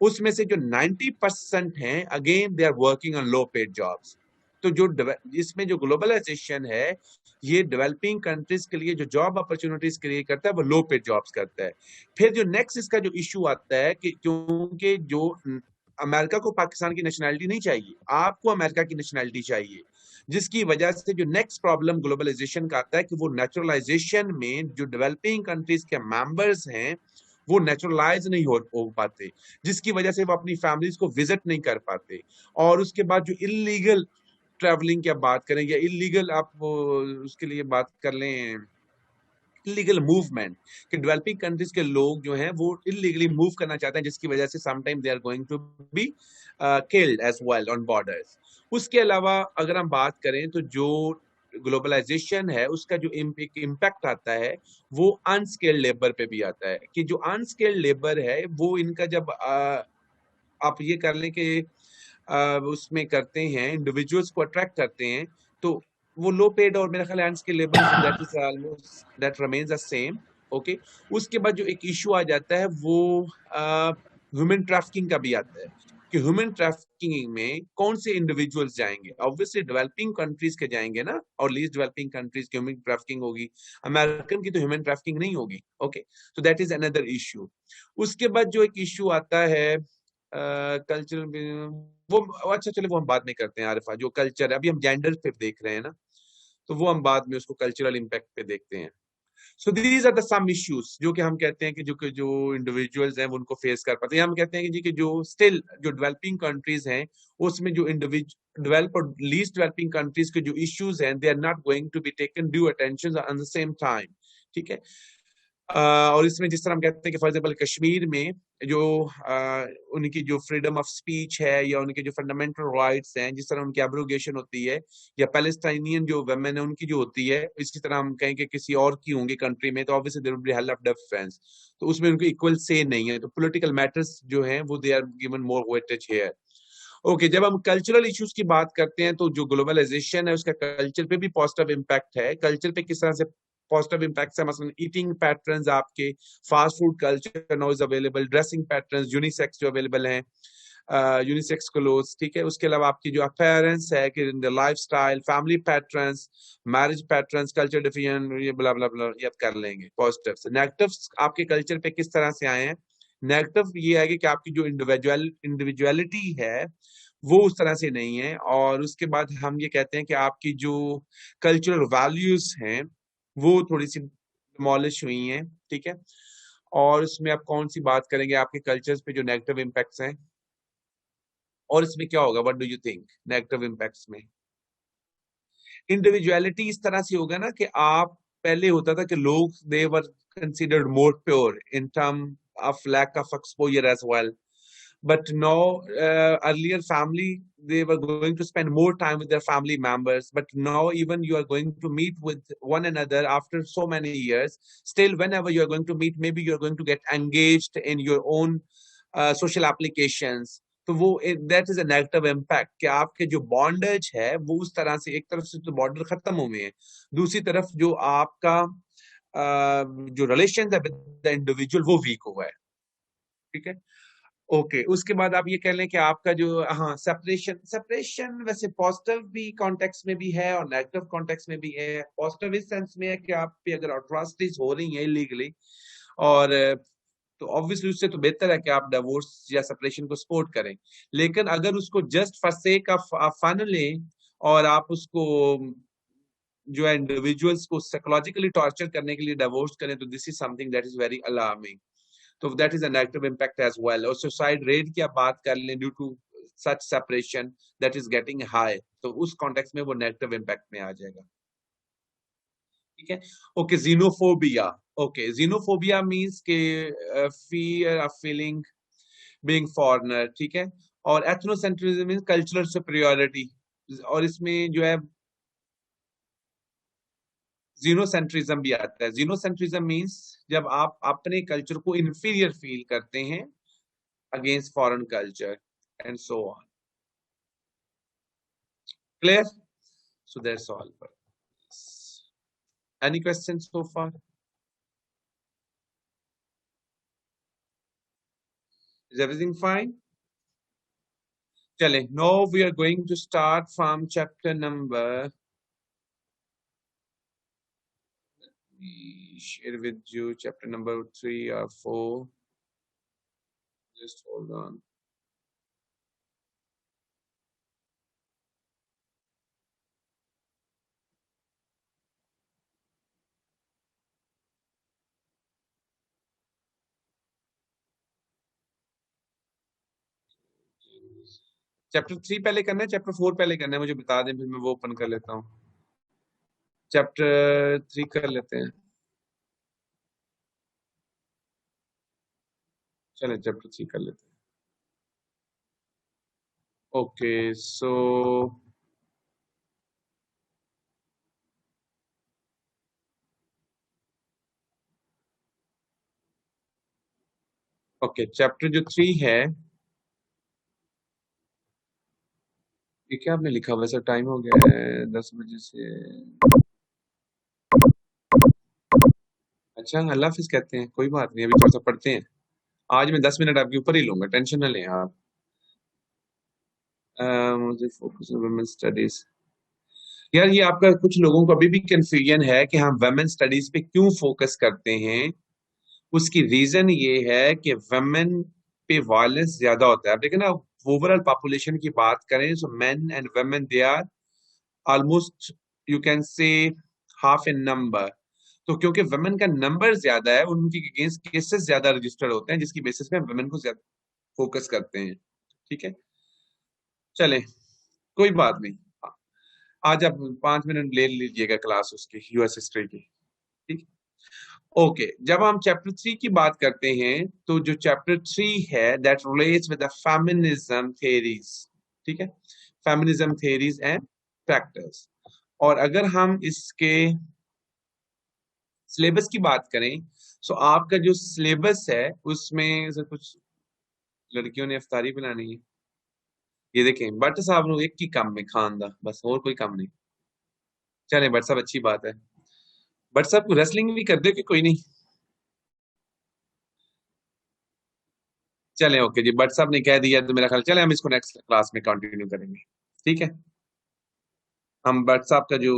उसमें से जो 90% हैं again they are working on low paid jobs. तो जो इसमें जो ग्लोबलाइजेशन है ये डेवलपिंग कंट्रीज के लिए जो जॉब अपॉर्चुनिटीज क्रिएट करता है वो लो पेड जॉब्स करता है। फिर जो नेक्स्ट इसका जो इशू आता है कि क्योंकि जो अमेरिका को पाकिस्तान की नेशनैलिटी नहीं चाहिए, आपको अमेरिका की नेशनैलिटी चाहिए, जिसकी वजह से जो नेक्स्ट प्रॉब्लम ग्लोबलाइजेशन का आता है कि वो नेचुरलाइजेशन में जो डेवलपिंग कंट्रीज के मेंबर्स हैं वो नेचुरलाइज नहीं हो पाते, जिसकी वजह से वो अपनी फैमिलीज को विजिट नहीं कर पाते। और उसके बाद जो इलीगल ट्रैवलिंग की आप बात करें या इलीगल आप उसके लिए बात कर लें इलीगल मूवमेंट, कि डेवलपिंग कंट्रीज के लोग जो हैं वो इलीगली मूव करना चाहते हैं, जिसकी वजह से sometime they are going to be killed as well on borders. उसके अलावा अगर हम बात करें तो जो ग्लोबलाइजेशन है उसका जो इम्पैक्ट आता है वो अनस्किल्ड लेबर पे भी आता है, कि जो अनस्किल्ड लेबर है वो इनका जब आप ये कर लें कि उसमें करते हैं इंडिविजुअल्स को अट्रैक्ट करते हैं तो वो लो पेड और मेरा ख्याल unskilled labour that is almost that remains the same. Okay, उसके बाद जो एक इशू आ जाता है वो ह्यूमन ट्रैफिकिंग का भी आता है, कि ह्यूमन ट्रैफिकिंग में कौन से इंडिविजुअल्स जाएंगे, ऑब्वियसली डेवलपिंग कंट्रीज के जाएंगे ना, और लीस्ट डेवलपिंग कंट्रीज की ह्यूमन ट्रैफिकिंग होगी, अमेरिकन की तो ह्यूमन ट्रैफिकिंग नहीं होगी। ओके, तो दैट इज अनदर इशू। उसके बाद जो एक इशू आता है कल्चरल, वो अच्छा चलो वो हम बाद में करते हैं आरिफा, जो कल्चर अभी हम जेंडर पे देख रहे हैं ना, तो वो हम बाद में उसको कल्चरल इम्पैक्ट पे देखते हैं। So these are the some issues जो कि हम कहते हैं कि जो इंडिविजुअल्स हैं वो उनको फेस कर पाते हैं। हम कहते हैं कि जी कि जो स्टिल जो डेवलपिंग कंट्रीज हैं उसमें जो इंडिविजुअल डेवलप और लीस्ट डेवलपिंग कंट्रीज के जो इश्यूज हैं they are not going to be taken due attention at the same time. ठीक है, और इसमें जिस तरह हम कहते हैं कि फॉर एग्जाम्पल कश्मीर में जो उनकी जो फ्रीडम ऑफ स्पीच है या उनके जो फंडामेंटल राइट्स हैं, जिस तरह उनकी एब्रोगेशन होती है, या पैलेस्टाइनियन जो वुमेन है उनकी जो होती है, इसी तरह हम कहें कि किसी और की होंगी कंट्री में तो obviously there will be hell of difference, तो उसमें उनको इक्वल से नहीं है। तो पॉलिटिकल मैटर्स जो हैं वो they are given more weightage here. Okay, जब हम कल्चरल इश्यूज की बात करते हैं तो जो ग्लोबलाइजेशन है उसका कल्चर पे भी पॉजिटिव इम्पैक्ट है। कल्चर पे किस तरह से पॉजिटिव इम्पैक्ट है, मसलन ईटिंग पैटर्न्स, आपके fast food culture now is available, dressing patterns unisex जो अवेलेबल हैं, यूनिसेक्स क्लोथ्स। ठीक है, उसके अलावा आपकी जो अपीयरेंस है कि lifestyle, family patterns, marriage patterns, culture diffusion, ये ब्ला ब्ला ब्ला ये कर लेंगे पॉजिटिव्स। नेगेटिव्स आपके कल्चर पे किस तरह से आए हैं, नेगेटिव ये है कि आपकी जो इंडिविजुअलिटी है वो उस तरह से नहीं है। और उसके बाद हम ये कहते हैं कि आपकी जो कल्चरल वैल्यूज हैं वो थोड़ी सी डिमोलिश हुई हैं। ठीक है, और इसमें आप कौन सी बात करेंगे आपके कल्चर्स पे जो नेगेटिव इम्पैक्ट्स हैं, और इसमें क्या होगा, what do you think negative impacts में? इंडिविजुअलिटी इस तरह से होगा ना कि आप पहले होता था कि लोग they were considered more pure in term of lack of exposure as well, but now earlier family they were going to spend more time with their family members, but now even you are going to meet with one another after so many years, still whenever you are going to meet maybe you are going to get engaged in your own social applications, तो वो that is a negative impact कि आपके जो बॉन्डेज है वो उस तरह से, एक तरफ से तो बॉर्डर खत्म हो गए हैं, दूसरी तरफ जो आपका जो रिलेशन है विद द इंडिविजुअल वो वीक हुआ है। ठीक है, ओके, उसके बाद आप ये कह लें कि आपका जो सेपरेशन वैसे पॉजिटिव भी कॉन्टेक्स्ट में भी है और नेगेटिव कॉन्टेक्स्ट में भी है। पॉजिटिव इस सेंस में है कि आप पे अगर अट्रॉसिटीज हो रही हैं इलीगली, और तो ऑब्वियसली उससे तो बेहतर है कि आप डिवोर्स या सेपरेशन को सपोर्ट करें, लेकिन अगर उसको just for sake of fun लें और आप उसको जो है इंडिविजुअल्स को साइकोलॉजिकली टॉर्चर करने के लिए डिवोर्स करें, तो this is something that is very alarming. तो that is a negative impact as well. और सुसाइड रेट की आप बात कर लें due to such separation that is getting high, तो उस कॉन्टेक्स्ट में वो नेगेटिव इम्पैक्ट में आ जाएगा। ठीक है, okay. xenophobia, okay, xenophobia means के fear of feeling being foreigner, ठीक है। और एथनोसेंट्रिज्म मींस कल्चरल सुपीरियरिटी, और इसमें जो है जीनोसेंट्रिज्म भी आता है। जीनोसेंट्रिज्म मींस जब आप अपने कल्चर को इंफीरियर फील करते हैं against foreign culture and so on. Clear? So that's all for this. Any questions so far? Is everything fine? चले, now we are going to start from chapter number, share with you chapter number 3 or 4. Just hold on. Chapter 3 पहले करना है, चैप्टर 4 पहले करना है? मुझे बता दें, फिर मैं वो ओपन कर लेता हूँ। चैप्टर 3 कर लेते हैं। चलें चैप्टर 3 कर लेते हैं। ओके, सो ओके, चैप्टर जो 3 है, ये क्या आपने लिखा? वैसे टाइम हो गया है 10 बजे से। अच्छा, अल्लाह हाफिज कहते हैं, कोई बात नहीं, अभी थोड़ा सा पढ़ते हैं। आज मैं 10 मिनट आपके ऊपर ही लूंगा, टेंशन ना लें आप। मुझे फोकस ऑन वुमेन स्टडीज। यार, ये आपका कुछ लोगों को अभी भी कंफ्यूजन है कि हम वुमेन स्टडीज पे क्यों फोकस करते हैं। उसकी रीजन ये है कि वुमेन पे वायलेंस ज्यादा होता है। आप देखें ना, ओवरऑल पॉपुलेशन की बात करें, so men and women they are almost, you can say, half in number. तो क्योंकि वुमेन का नंबर ज्यादा है, उनके अगेंस्ट केसेस ज्यादा रजिस्टर्ड होते हैं, जिसकी बेसिस पे वुमेन को ज्यादा फोकस करते हैं। ठीक है, चले, कोई बात नहीं। आज आप 5 मिनट ले लीजिएगा क्लास उसकी, यूएस हिस्ट्री की। ठीक, ओके। जब हम चैप्टर 3 की बात करते हैं, तो जो चैप्टर 3 है, that relates with the feminism theories. ठीक है, फेमिनिज्म थ्योरीज एंड फैक्टर्स। और अगर हम इसके सिलेबस की बात करें, तो आपका जो सिलेबस है उसमें से कुछ लड़कियों ने इफ्तारी बनानी है। ये देखें, भट्ट साहब ने एक ही काम में खानदा, बस, और कोई काम नहीं। चले भट्ट साहब, अच्छी बात है। भट्ट साहब को रेसलिंग भी कर दे कि कोई नहीं? चले, ओके जी, भट्ट साहब ने कह दिया तो मेरा ख्याल, चले हम इसको नेक्स्ट क्लास में कंटिन्यू करेंगे। ठीक है, हम भट्ट साहब का जो,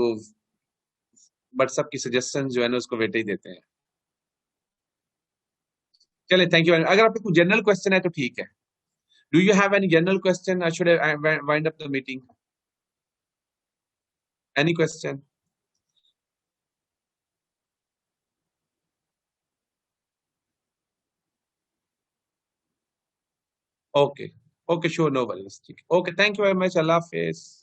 भट्ट साहब की सजेशन जो है ना, उसको वेट ही देते हैं। चले, थैंक यू। अगर आपको कोई जनरल क्वेश्चन है तो ठीक है। Do you have any general question? I should wind up the meeting. Any question? Okay, okay, sure, no worries. ठीक है, okay, thank you very much, अल्लाह हाफिज।